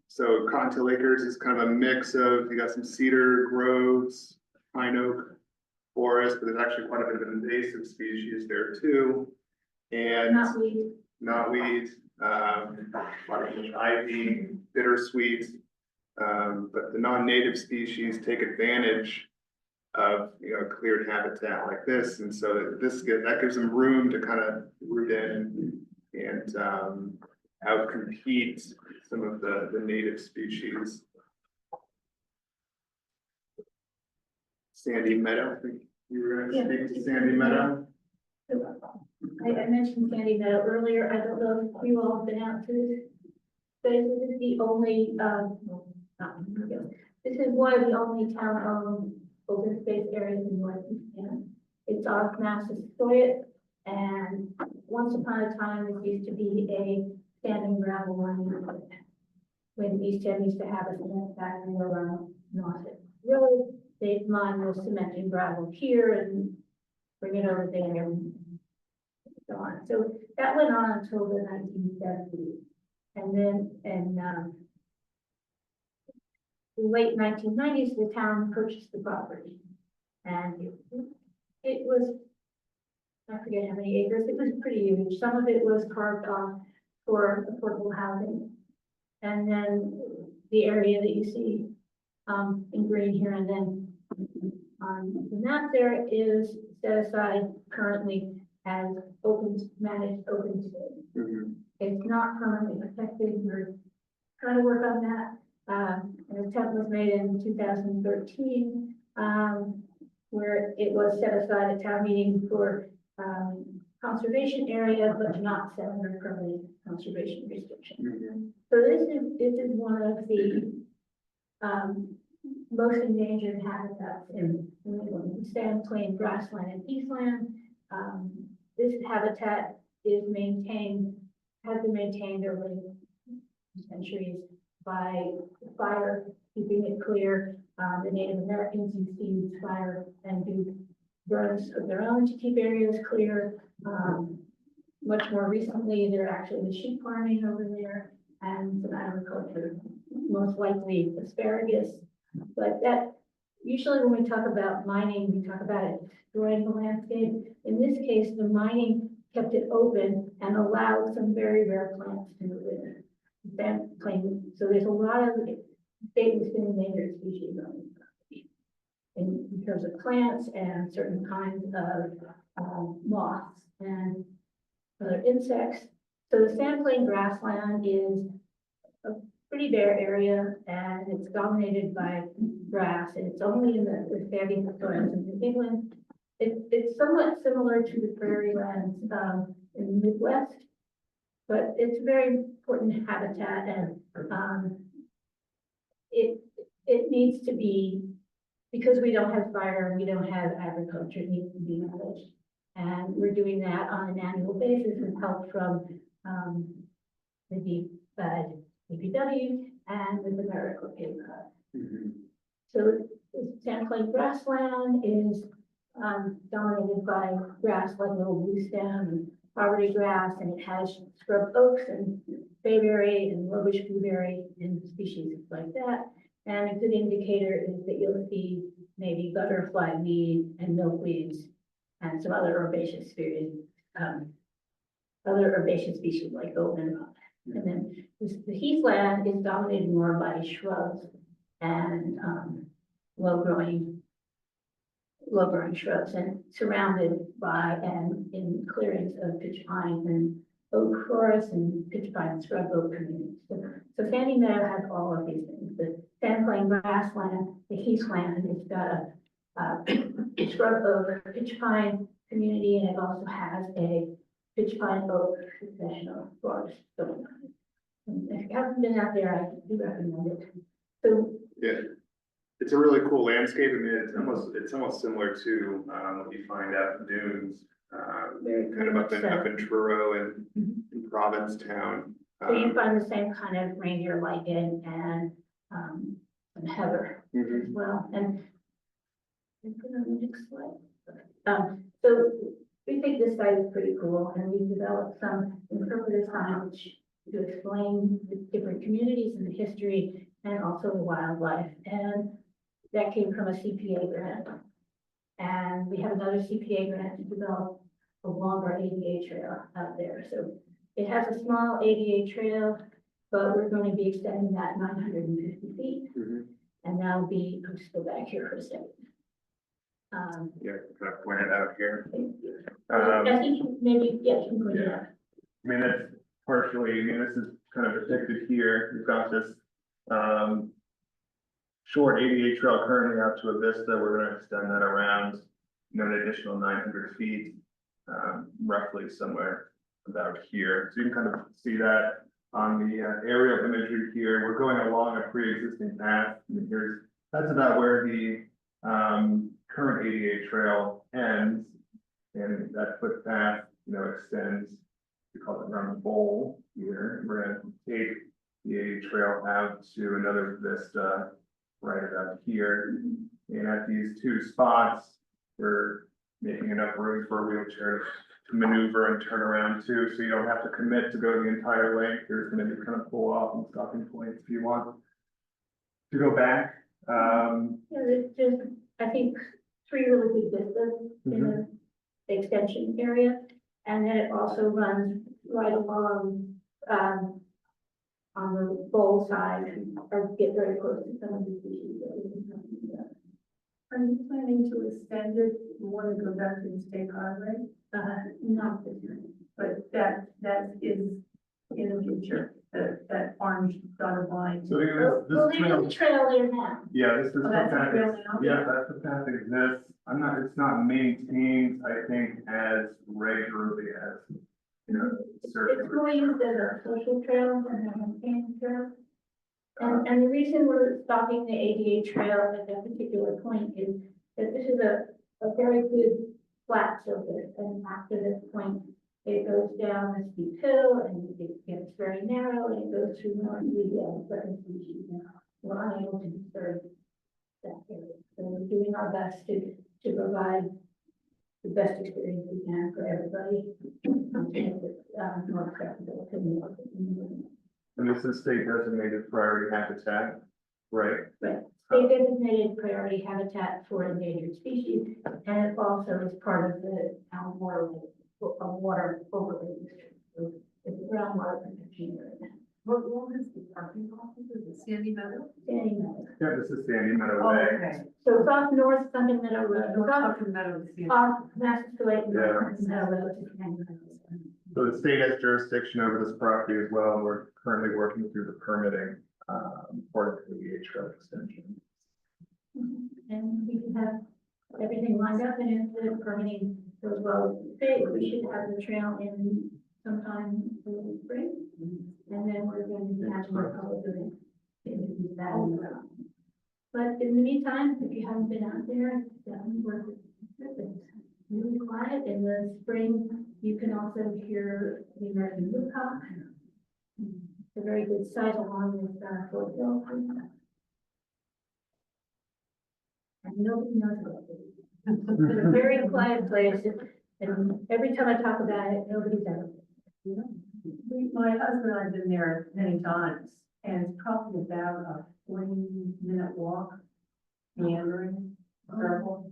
Speaker 4: So Cottontail Acres is kind of a mix of, you got some cedar groves, pine oak forest, but there's actually quite a bit of invasive species there too. And knotweed, ivy, bittersweet. But the non-native species take advantage of, you know, cleared habitat like this, and so that gives them room to kind of root in and outcompete some of the native species. Sandy Meadow, I think you were going to speak to Sandy Meadow.
Speaker 2: I mentioned Sandy Meadow earlier. I don't know if you all have been out to this, but this is the only, this is one of the only town-owned open space areas in North Eastham. It's off Massasoit, and once upon a time, this used to be a standing gravel line. When Eastham used to have a cement factory around North Road, they'd mine the cement and gravel here and bring it over there and so on. So that went on until the 1970s. And then in the late 1990s, the town purchased the property. And it was, I forget how many acres, it was pretty huge. Some of it was carved off for affordable housing. And then the area that you see in green here and then on the map there is set aside currently as managed open space.
Speaker 4: Mm-hmm.
Speaker 2: It's not permanently protected. We're trying to work on that. An attempt was made in 2013, where it was set aside at town meeting for conservation area, but not set under permanent conservation restriction.
Speaker 4: Mm-hmm.
Speaker 2: So this is one of the most endangered habitats in New England. Sand plain grassland and peatland. This habitat is has been maintained over centuries by fire, keeping it clear. The Native Americans use these fire and do burns of their own to keep areas clear. Much more recently, they're actually the sheep farming over there and some agriculture, most likely asparagus. But that usually when we talk about mining, we talk about it destroying the landscape. In this case, the mining kept it open and allowed some very rare plants to move in. So there's a lot of stately endangered species on this property in terms of plants and certain kinds of moths and other insects. So the sandplain grassland is a pretty bare area and it's dominated by grass, and it's only in the sandy soils in New England. It's somewhat similar to the prairie lands in the Midwest, but it's a very important habitat, and it needs to be because we don't have fire and we don't have agriculture, it needs to be managed. And we're doing that on an annual basis with help from, the DPW and with American Cape Cod. So the Sandplain grassland is dominated by grass like little bluestem and poverty grass, and it has scrub oaks and bayberry and lowish blueberry and species like that. And a good indicator is that you'll see maybe butterfly weed and milkweeds and some other herbaceous species, like goldenrod. And then the heathland is dominated more by shrubs and low-growing shrubs, and surrounded by and in clearings of pitch pine and oak forest and pitch pine and scrub oak communities. So Sandy Meadow has all of these things. The Sandplain grassland, the heathland, it's got a scrub oak pitch pine community, and it also has a pitch pine oak successional forest going on. And if you haven't been out there, I do recommend it. So
Speaker 4: Yeah, it's a really cool landscape. I mean, it's almost similar to what you find out in dunes,
Speaker 2: very
Speaker 4: kind of up in
Speaker 2: much so.
Speaker 4: Truro and
Speaker 2: Mhm.
Speaker 4: in Provincetown.
Speaker 2: So you find the same kind of reindeer lichen and heather
Speaker 4: Mhm.
Speaker 2: as well, and put on the next slide. So we think this site is pretty cool, and we've developed some interpretive signage to explain the different communities and the history and also the wildlife, and that came from a CPA grant. And we have another CPA grant to develop a longer ADA trail out there. So it has a small ADA trail, but we're going to be extending that 950 feet.
Speaker 4: Mhm.
Speaker 2: And that'll be, I'll just go back here for a second.
Speaker 4: Yeah, kind of point it out here.
Speaker 2: I think maybe, yeah, you can put it up.
Speaker 1: I mean, that's partially, I mean, this is kind of depicted here. We've got this, short ADA trail currently out to a vista. We're gonna extend that around, an additional 900 feet, roughly somewhere about here. So you can kind of see that on the aerial imagery here. We're going along a pre-existing path. And that's about where the, current ADA trail ends. And that footpath, extends, we call it around the bowl here. We're gonna take the ADA trail out to another vista right about here. And at these two spots, we're making enough room for a wheelchair to maneuver and turn around too, so you don't have to commit to go the entire length. There's gonna be kind of pull off and stopping points if you want to go back.
Speaker 2: Yeah, there's just, I think, 3 really good vistas in the extension area. And then it also runs right along, on the bowl side, or get very close to some of the species that we've been talking about.
Speaker 5: Are you planning to extend it, you want to go back to the state highway?
Speaker 2: Not this year.
Speaker 5: But that is in the future, that orange dotted line.
Speaker 1: So
Speaker 2: Well,
Speaker 1: this
Speaker 2: there's
Speaker 1: trail,
Speaker 2: a trail there now.
Speaker 1: yeah, this is the
Speaker 5: Oh, that's the
Speaker 1: path,
Speaker 5: trail now?
Speaker 1: yeah, that's the path that exists. It's not maintained, I think, as regularly as,
Speaker 2: It's
Speaker 1: circular.
Speaker 2: more used as a social trail than a campaign trail. And the reason we're stopping the ADA trail at that particular point is that this is a very good flat surface, and after this point, it goes down a steep hill, and it gets very narrow, and it goes through more certain species, and we're unable to disturb that area. So we're doing our best to provide the best experience we can for everybody. To make it more accessible to the
Speaker 1: And this is state designated priority habitat, right?
Speaker 2: Right, state designated priority habitat for endangered species, and it also is part of the town water overlay district. So it's a groundwater protection area.
Speaker 5: What is the parking lot? Is it Sandy Meadow?
Speaker 2: Sandy Meadow.
Speaker 1: Yeah, this is Sandy Meadow
Speaker 5: Oh,
Speaker 1: Bay.
Speaker 5: okay.
Speaker 2: So it's off North Sunken Meadow Road,
Speaker 5: North
Speaker 2: it's off,
Speaker 5: Tucker Meadow is Sandy.
Speaker 2: off Massachusetts
Speaker 1: Yeah.
Speaker 2: North Sunken Meadow Road to Sandy Meadow.
Speaker 1: So the state has jurisdiction over this property as well, and we're currently working through the permitting, for the ADA trail extension.
Speaker 2: And we can have everything lined up, and if the permitting goes well with the state, we should have the trail in sometime in the spring. And then we're going to have more public events to introduce that. But in the meantime, if you haven't been out there, definitely worth it. It's really quiet. In the spring, you can also hear the American woodcock. It's a very good sight along with Fort Hill. And nobody knows about it. It's a very quiet place, and every time I talk about it, nobody's out.
Speaker 5: My husband and I have been there many times, and it's probably about a 40-minute walk, meandering, circle.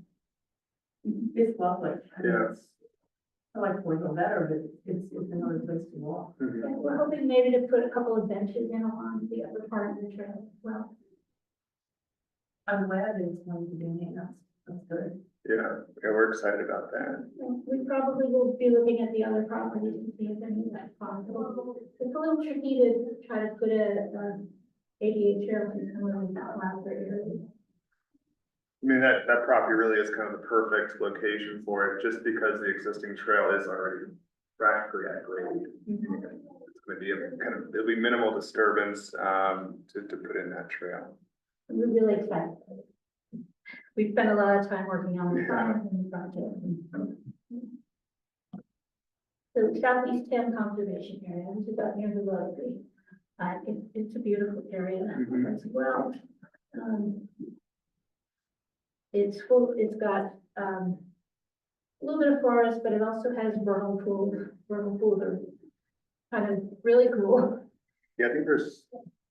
Speaker 5: It's lovely. I mean,
Speaker 4: Yeah.
Speaker 5: it's- I like Fort Hill better, but it's another place to walk.
Speaker 4: Mhm.
Speaker 2: And we're hoping maybe to put a couple of benches in along the upper part of the trail as well.
Speaker 5: I'm glad that it's going to be enhanced. That's good.
Speaker 4: Yeah, we're excited about that.
Speaker 2: And we probably will be looking at the other properties to see if any of that's possible. It's a little tricky to try to put a ADA trail in some of these outlying areas.
Speaker 4: I mean, that property really is kind of the perfect location for it, just because the existing trail is already practically at grade. It's gonna be it'll be minimal disturbance, to put in that trail.
Speaker 2: We're really excited. We spent a lot of time working on the
Speaker 4: Yeah.
Speaker 2: plans and the project. So Southeast 10 Conservation Area, which is up near the Rotary. It's a beautiful area
Speaker 4: Mhm.
Speaker 2: as well. It's full, it's got, a little bit of forest, but it also has vernal pools. Vernal pools are kind of really cool.
Speaker 4: Yeah, I think there's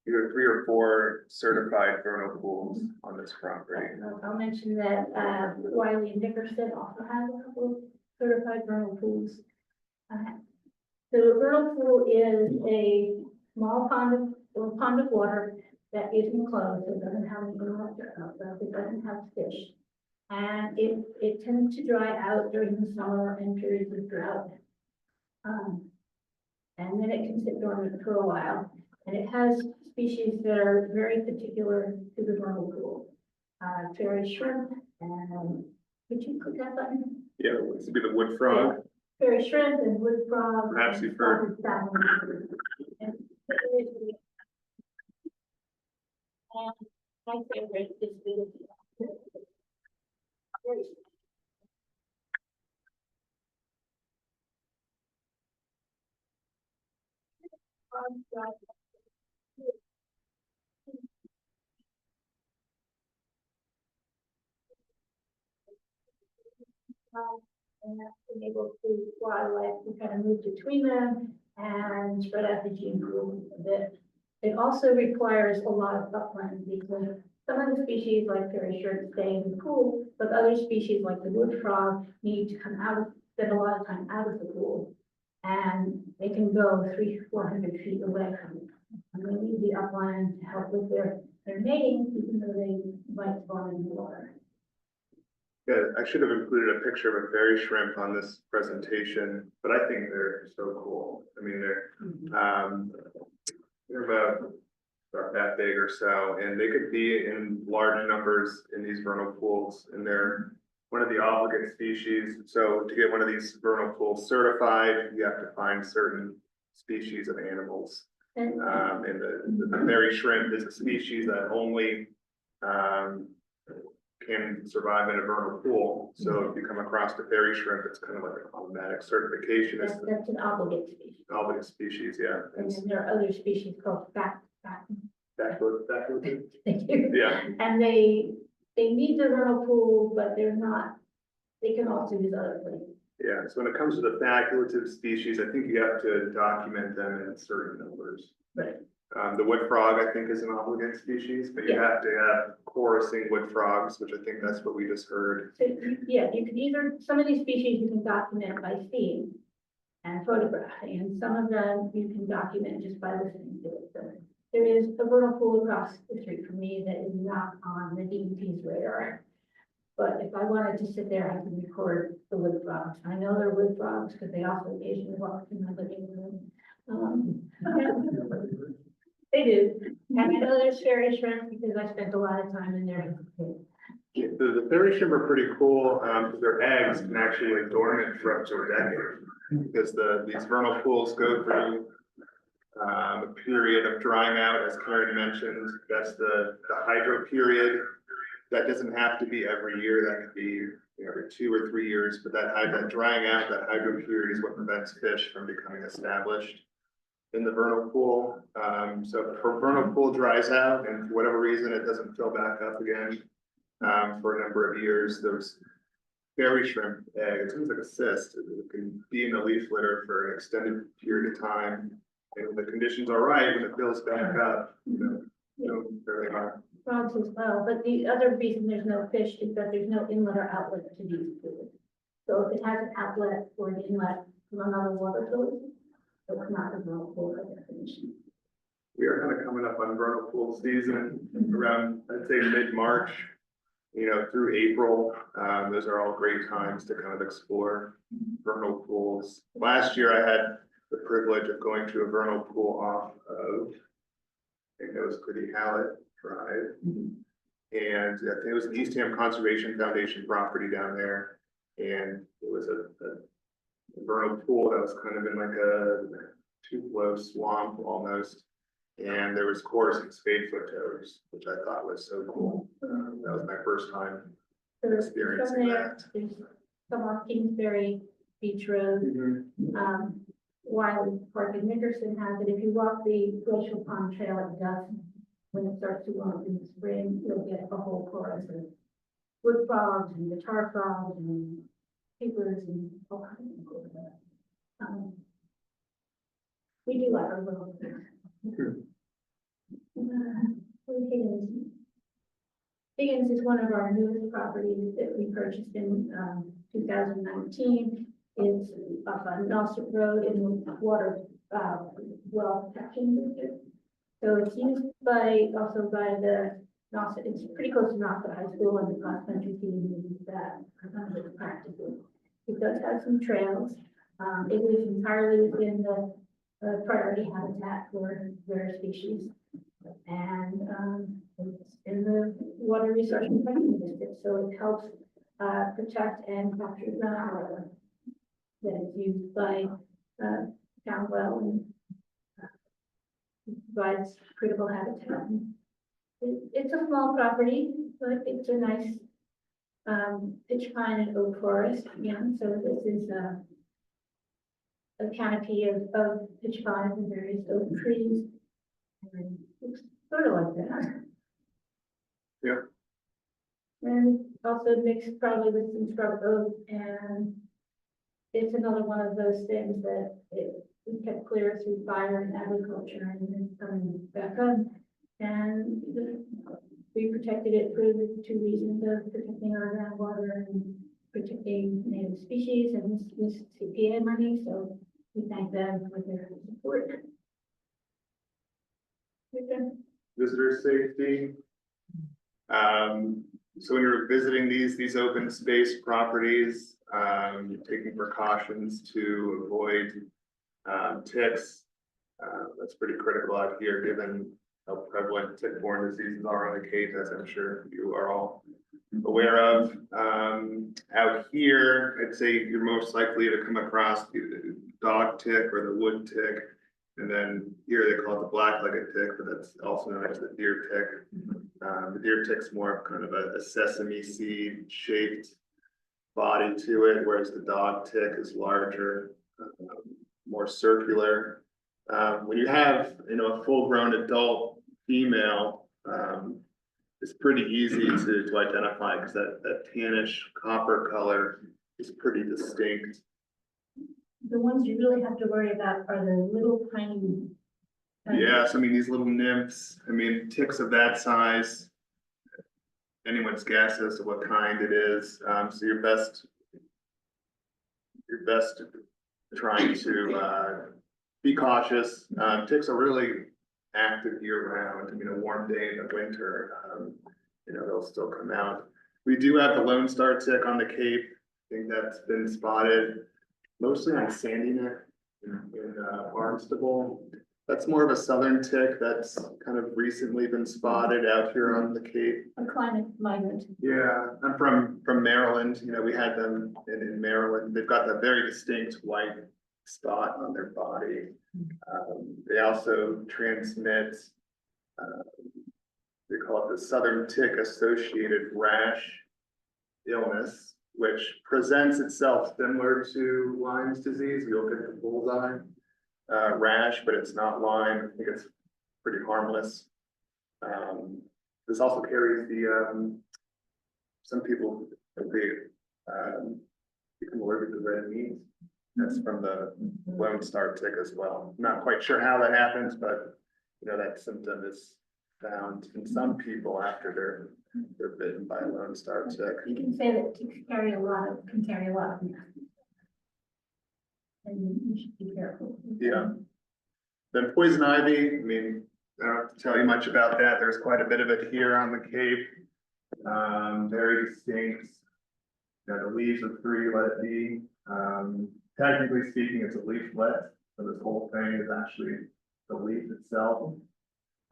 Speaker 4: either 3 or 4 certified vernal pools on this property.
Speaker 2: I'll mention that, Wiley and Nickerson also have a couple of certified vernal pools. So a vernal pool is a small pond of water that is enclosed, so it doesn't have any water outlet, it doesn't have fish. And it tends to dry out during the summer and periods of drought. And then it can sit dormant for a while. And it has species that are very particular to the vernal pool. Fairy shrimp, and could you click that button?
Speaker 4: Yeah, this would be the wood frog.
Speaker 2: Fairy shrimp and wood frog.
Speaker 4: Perhaps
Speaker 2: and
Speaker 4: you've heard-
Speaker 2: spotted salmon. And my favorite is the. And that's been able to wildlife to kind of move between them and spread out the gene pool a bit. It also requires a lot of upland because some of the species like fairy shrimp stay in the pool, but other species like the wood frog need to come out, spend a lot of time out of the pool. And they can go 300-400 feet away from it. And they need the upland to help with their mating, even though they might spawn in the water.
Speaker 4: Yeah, I should have included a picture of a fairy shrimp on this presentation, but I think they're so cool. I mean, they're about that big or so, and they could be in large numbers in these vernal pools, and they're one of the obligate species. So to get one of these vernal pools certified, you have to find certain species of animals.
Speaker 2: And
Speaker 4: And the fairy shrimp is a species that only can survive in a vernal pool. So if you come across the fairy shrimp, it's kind of like an automatic certification. It's
Speaker 2: that's an obligate species.
Speaker 4: an obligate species, yeah.
Speaker 2: And then there are other species called
Speaker 4: Facultative.
Speaker 2: thank you.
Speaker 4: Yeah,
Speaker 2: And they need the vernal pool, but they're not, they can also use other places.
Speaker 4: yeah. So when it comes to the facultative species, I think you have to document them in certain numbers.
Speaker 2: Right.
Speaker 4: The wood frog, I think, is an obligate species, but you
Speaker 2: Yeah.
Speaker 4: have to have chorusing wood frogs, which I think that's what we just heard.
Speaker 2: So, yeah, you can either, some of these species you can document by seeing and photographing, and some of them you can document just by listening to it. So there is a vernal pool across the street from me that is not on the DEP's radar. But if I wanted to sit there, I can record the wood frogs. I know they're wood frogs because they also occasionally walk in my living room. They do. And I know there's fairy shrimp because I spent a lot of time in there.
Speaker 4: The fairy shrimp are pretty cool, because their eggs can actually lay dormant for up to a decade. Because these vernal pools go through a period of drying out, as Karen mentioned. That's the hydro period, that doesn't have to be every year, that could be every 2 or 3 years, but that drying out, that hydropurity is what prevents fish from becoming established in the vernal pool. So if the vernal pool dries out and for whatever reason, it doesn't fill back up again, for a number of years, those fairy shrimp egg, it seems like a cyst, it can be in the leaf litter for an extended period of time. And when the conditions are right, when it fills back up, there they are.
Speaker 2: Frogs as well, but the other reason there's no fish is that there's no inlet or outlet to these fluids. So if it has an outlet or an inlet from another water source, it'll come out of the pool by definition.
Speaker 4: We are kind of coming up on vernal pool season around, I'd say mid-March, through April. Those are all great times to kind of explore vernal pools. Last year I had the privilege of going to a vernal pool off of, I think it was Pretty Hallett Drive. And I think it was an Eastham Conservation Foundation property down there. And it was a vernal pool that was kind of in like a Tupelo swamp almost. And there was coarse and spadefoot toads, which I thought was so cool. That was my first time
Speaker 2: So
Speaker 4: experiencing
Speaker 2: from there,
Speaker 4: that.
Speaker 2: there's some off Kingsbury Beach Road, Wiley Park in Nickerson has it. If you walk the Glacial Pond Trail at dusk, when it starts to warm up in the spring, you'll get a whole chorus of wood frogs and the tar frogs and keepers and all kinds of cool stuff. We do like our little things. Higgins is one of our newest properties that we purchased in 2019. It's up on Nelson Road in the water well protection district. So it's used also by the Nelson. It's pretty close to Nelson High School, and the cross country team uses that practically. It does have some trails. It is entirely within the priority habitat for rare species. And it's in the water resource protection district, so it helps protect and capture groundwater that is used by town well and provides critical habitat. It's a small property, but it's a nice pitch pine and oak forest. So this is a canopy of pitch pines and various oak trees. And looks sort of like that.
Speaker 4: Yeah.
Speaker 2: And also mixed probably with some scrub oak, and it's another one of those things that it kept clear through fire and agriculture and then coming back up. And we protected it for the two reasons of protecting our groundwater and protecting native species and this CPA money. So we thank them for their support.
Speaker 4: Visitor safety. So when you're visiting these open space properties, taking precautions to avoid ticks. That's pretty critical out here, given how prevalent tick-borne diseases are on the Cape, as I'm sure you are all aware of. Out here, I'd say you're most likely to come across the dog tick or the wood tick. And then here they call it the black-legged tick, but that's also known as the deer tick. The deer tick's more of kind of a sesame seed shaped body to it, whereas the dog tick is larger, more circular. When you have, a full-grown adult female, it's pretty easy to identify because that tannish copper color is pretty distinct.
Speaker 2: The ones you really have to worry about are the little tiny.
Speaker 4: Yes, these little nymphs, ticks of that size, anyone's guess as to what kind it is. So you're best trying to be cautious. Ticks are really active year round. A warm day in the winter, they'll still come out. We do have the Lone Star tick on the Cape. I think that's been spotted mostly on Sandy Neck in Barnstable. That's more of a southern tick that's kind of recently been spotted out here on the Cape.
Speaker 2: A climate migrant.
Speaker 4: Yeah, I'm from Maryland. We had them in Maryland. They've got that very distinct white spot on their body. They also transmit they call it the southern tick associated rash illness, which presents itself similar to Lyme's disease. You'll get the bullseye rash, but it's not Lyme. I think it's pretty harmless. This also carries the, some people, they become allergic to red meat. That's from the Lone Star tick as well. Not quite sure how that happens, but you know, that symptom is found in some people after they're bitten by a Lone Star tick.
Speaker 2: You can say that ticks can carry a lot of and you should be careful.
Speaker 4: Yeah. Then poison ivy, I mean, I don't have to tell you much about that. There's quite a bit of it here on the Cape.
Speaker 1: Very distinct. You know, the leaves are free, let it be. Technically speaking, it's a leaflet, so this whole thing is actually the leaf itself.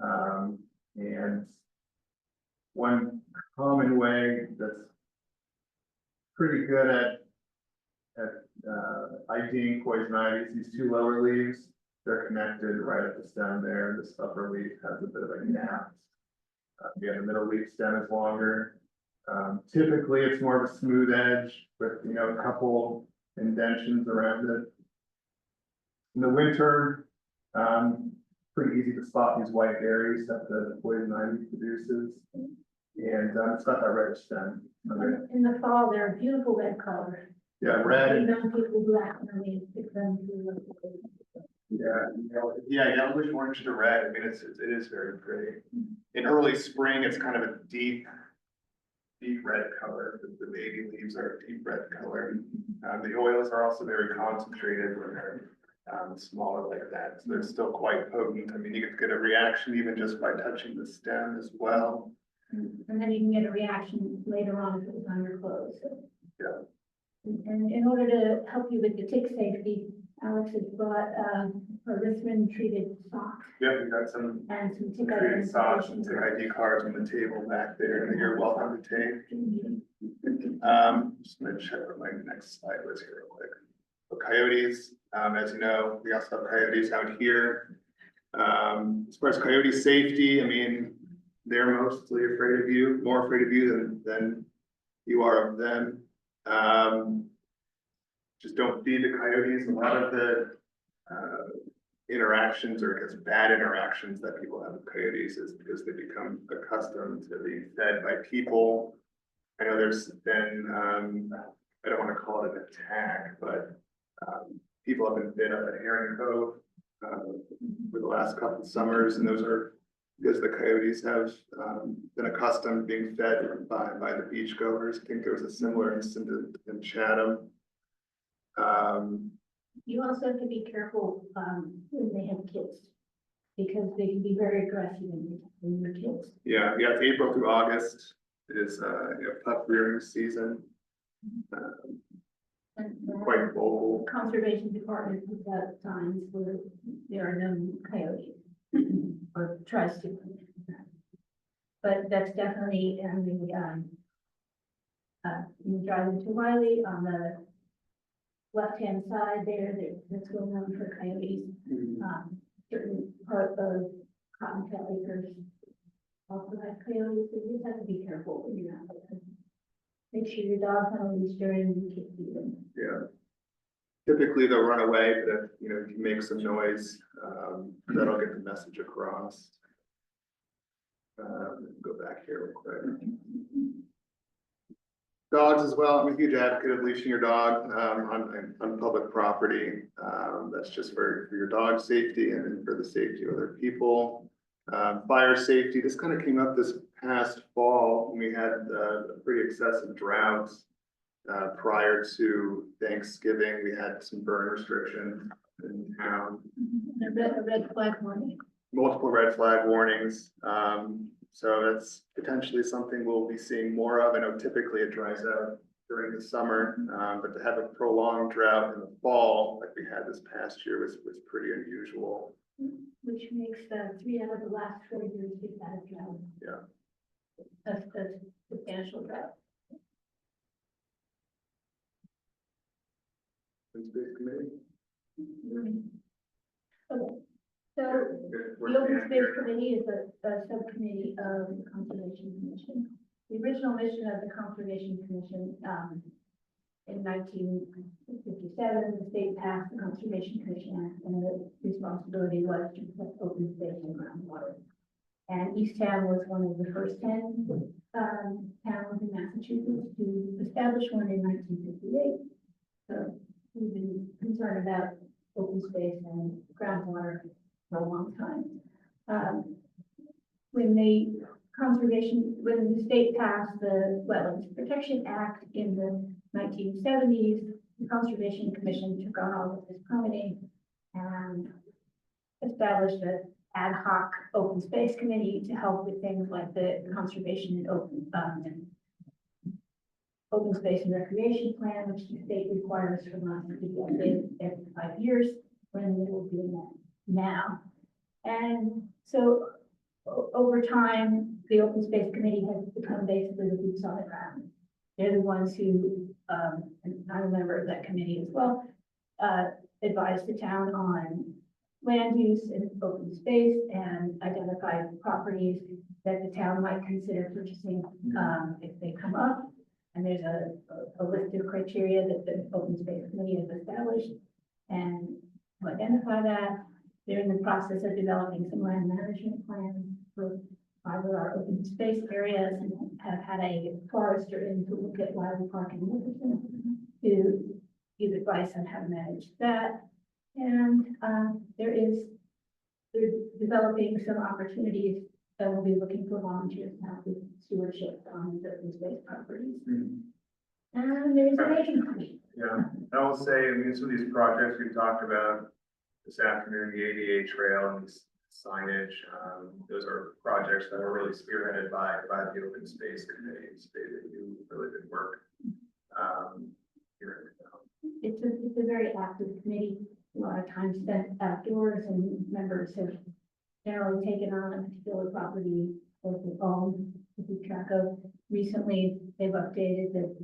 Speaker 1: And one common way that's pretty good at IDing poison ivy is these two lower leaves. They're connected right at the stem there. This upper leaf has a bit of a gap. Again, the middle leaf stem is longer. Typically, it's more of a smooth edge with, you know, a couple indentions around it. In the winter, pretty easy to spot these white berries that the poison ivy produces. And it's got that reddish stem.
Speaker 2: In the fall, they're a beautiful red color.
Speaker 1: Yeah, red.
Speaker 2: Even people who accidentally pick them to.
Speaker 4: Yeah, yellowish orange to red. I mean, it is very pretty. In early spring, it's kind of a deep red color. The baby leaves are a deep red color. The oils are also very concentrated when they're smaller like that. So they're still quite potent. I mean, you could get a reaction even just by touching the stem as well.
Speaker 2: And then you can get a reaction later on if it's on your clothes.
Speaker 4: Yeah.
Speaker 2: And in order to help you with the tick safety, Alex has brought a Richmond treated sock
Speaker 4: Yeah, we got some
Speaker 2: and some tick
Speaker 4: created socks and
Speaker 2: identification.
Speaker 4: tick ID cards on the table back there that you're welcome to take. Just gonna check what my next slide was here real quick. So coyotes, as you know, we also have coyotes out here. As far as coyote safety, I mean, they're mostly afraid of you, more afraid of you than you are of them. Just don't feed the coyotes. A lot of the interactions, or I guess bad interactions that people have with coyotes, is because they become accustomed to being fed by people. I know there's been, I don't want to call it an attack, but people have been bit up at Herring Cove for the last couple of summers, and those are because the coyotes have been accustomed to being fed by the beachgoers. I think there was a similar incident in Chatham.
Speaker 2: You also have to be careful when they have kids, because they can be very aggressive in your kids.
Speaker 4: Yeah, it's April through August. It is pup rearing season.
Speaker 2: And
Speaker 4: Quite vocal.
Speaker 2: Conservation Department puts out signs where there are no coyotes or tries to. But that's definitely in you drive into Wiley on the left-hand side that's well known for coyotes. Certain part of Cottontail Acres also has coyotes, so you just have to be careful when you're out there. Make sure your dog's on a leash during the kick season.
Speaker 4: Yeah. Typically they'll run away, but if you can make some noise, that'll get the message across. Go back here real quick. Dogs as well. I'm a huge advocate of leashing your dog on public property. That's just for your dog's safety and for the safety of other people. Fire safety, this kind of came up this past fall when we had a pretty excessive droughts. Prior to Thanksgiving, we had some burn restrictions in town.
Speaker 2: A red flag warning.
Speaker 4: Multiple red flag warnings. So that's potentially something we'll be seeing more of. I know typically it dries out during the summer, but to have a prolonged drought in the fall, like we had this past year, was pretty unusual.
Speaker 2: Which makes 3 out of the last 4 years we've had a drought.
Speaker 4: Yeah.
Speaker 2: That's substantial drought.
Speaker 4: Open Space Committee.
Speaker 2: Okay, so
Speaker 1: we're
Speaker 2: The Open
Speaker 1: standing
Speaker 2: Space
Speaker 1: here.
Speaker 2: Committee is a subcommittee of the Conservation Commission. The original mission of the Conservation Commission, in 1957, the state passed the Conservation Commission Act, and the responsibility was to protect open space and groundwater. And Eastham was one of the first 10 towns in Massachusetts to establish one in 1958. So we've been concerned about open space and groundwater for a long time. When the state passed the Wetlands Protection Act in the 1970s, the Conservation Commission took on all of this permitting and established an ad hoc open space committee to help with things like the conservation and open space and recreation plan, which the state requires from us to be updated every 5 years, when we will be doing that now. And so over time, the Open Space Committee has become basically the boots on the ground. They're the ones who, and I'm a member of that committee as well, advise the town on land use and open space and identify properties that the town might consider purchasing if they come up. And there's a list of criteria that the Open Space Committee has established. And to identify that, they're in the process of developing some land management plans for either our open space areas, and have had a forester in to look at Wiley Park and Nicholson to give advice on how to manage that. And they're developing some opportunities that will be looking for volunteers to help with stewardship on the open space properties. And there's an agency.
Speaker 3: Yeah, I will say, I mean, some of these projects we've talked about this afternoon, the ADA trail and signage, those are projects that are really spearheaded by the Open Space Committees. They do really good work. Here.
Speaker 2: It's a very active committee, a lot of time spent outdoors, and members have generally taken on a particular property that they own to keep track of. Recently, they've updated the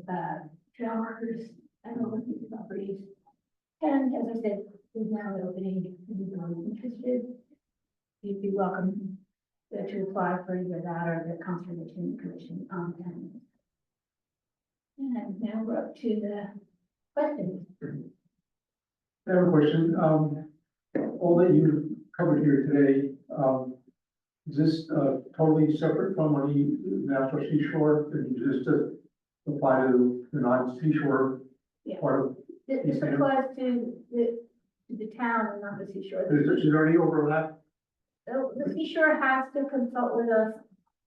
Speaker 2: trail markers at all of these properties. And as I said, there's now an opening if anyone is interested. You'd be welcome to apply for either that or the Conservation Commission on town. And now we're up to the questions.
Speaker 6: I have a question. All that you covered here today, is this totally separate from any natural seashore? And just to apply to the non-seashore
Speaker 2: Yeah.
Speaker 6: part of,
Speaker 2: This applies to the town and not the seashore.
Speaker 6: is there any overlap?
Speaker 2: The seashore has to consult with us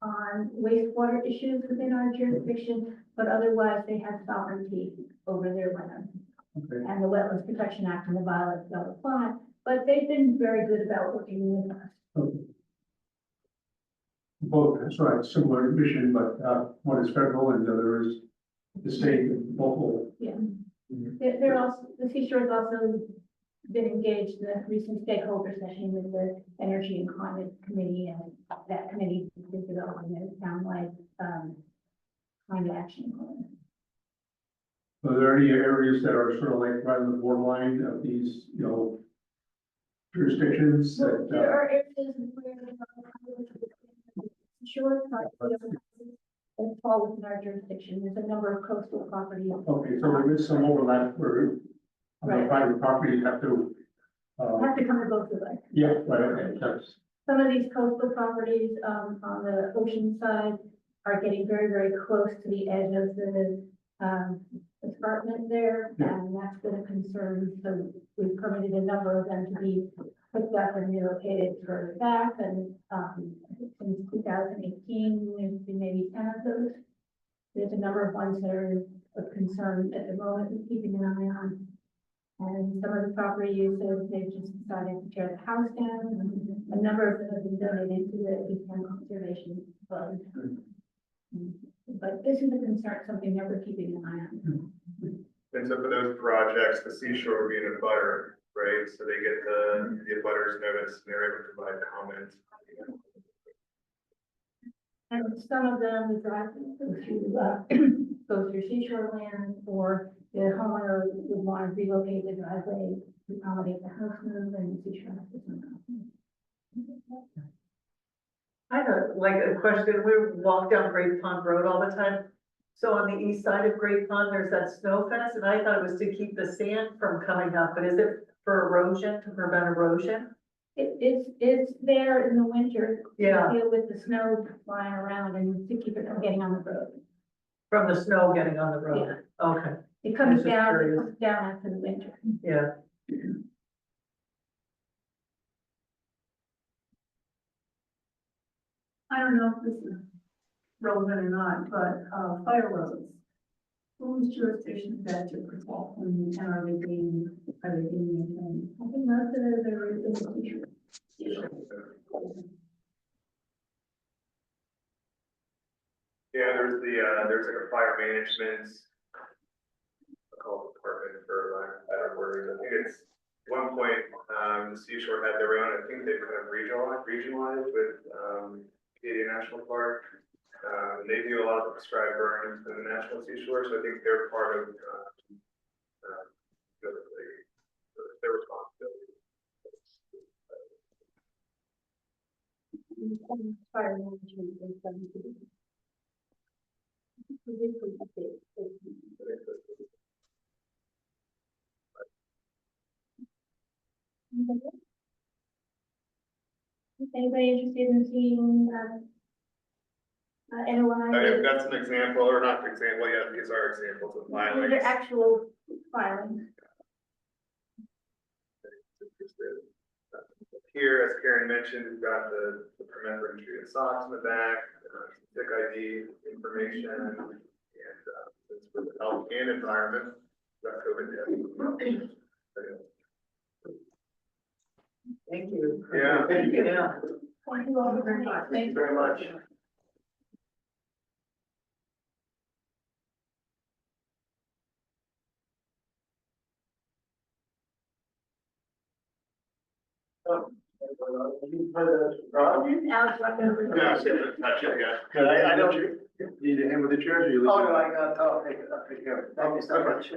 Speaker 2: on wastewater issues within our jurisdiction, but otherwise they have sovereignty over their land.
Speaker 6: Okay.
Speaker 2: And the Wetlands Protection Act and the bylaws don't apply, but they've been very good about working with us.
Speaker 6: Okay. Both, that's right, similar mission, but one is federal and the other is the state and local.
Speaker 2: Yeah. They're also, the seashore's also been engaged in a recent stakeholder session with the Energy and Climate Committee, and that committee is developing a townwide climate action plan.
Speaker 6: Are there any areas that are sort of like right on the borderline of these, jurisdictions that,
Speaker 2: There are areas where the shore that fall within our jurisdiction. There's a number of coastal properties.
Speaker 6: okay, so there is some overlap where
Speaker 2: Right.
Speaker 6: private properties have to,
Speaker 2: Have to come to both of us.
Speaker 6: yeah, right, okay, that's,
Speaker 2: Some of these coastal properties, on the ocean side are getting very, very close to the edge of the, escarpment there,
Speaker 6: Yeah.
Speaker 2: and that's been a concern. So we've permitted a number of them to be hooked up and relocated further back, and, since 2018, there's been maybe 10 of those. There's a number of ones that are of concern at the moment, we're keeping an eye on. And some of the properties, they've just decided to tear the house down, and a number of them have been donated to the Eastham Conservation Fund. But this is a concern, something that we're keeping an eye on.
Speaker 3: And so for those projects, the seashore would be in a butter, right? So they get the abutters notice and they're able to provide comments.
Speaker 2: And some of them, the drive go through seashore land, or the homeowner would want to relocate the driveway to accommodate the house move, and the seashore has to come out.
Speaker 5: I have like a question, we walk down Great Pond Road all the time. So on the east side of Great Pond, there's that snow fence, and I thought it was to keep the sand from coming up, but is it for erosion, to prevent erosion?
Speaker 2: It's there in the winter.
Speaker 5: Yeah.
Speaker 2: To deal with the snow flying around and to keep it from getting on the road.
Speaker 5: From the snow getting on the road? Okay,
Speaker 2: It
Speaker 5: I
Speaker 2: comes
Speaker 5: was just
Speaker 2: down, it
Speaker 5: curious.
Speaker 2: comes down after the winter.
Speaker 5: yeah. I don't know if this is relevant or not, but, fire roads. Whose jurisdiction is that to protect them, and are they being maintained?
Speaker 2: I think most of those are in the future.
Speaker 1: Yeah, there's like a fire management. Called department for lack of better words. I think it's, at one point, the seashore had their own, I think they've kind of regionalized with, Canadian National Park. And they do a lot of prescribed burns in the national seashore, so I think they're part of, their responsibility.
Speaker 2: Fire management is something to do. Is anybody interested in seeing, NOI?
Speaker 1: I've got some example, or not example, yeah, these are examples of
Speaker 2: These are
Speaker 1: filings.
Speaker 2: actual filings.
Speaker 1: Here, as Karen mentioned, we've got the permit for entry and socks in the back, tick ID information, and, it's for the health and environment, got COVID.
Speaker 5: Thank you.
Speaker 1: Yeah.
Speaker 5: Thank you. Yeah.
Speaker 2: Thank you all very much.
Speaker 1: Thank you very much.
Speaker 2: Alex, right over
Speaker 1: Yeah, I was gonna touch it, yeah.
Speaker 3: Good, I don't, need a hand with the chairs, or you leave?
Speaker 1: Oh, no, I got, I'll take it, Thank you so much.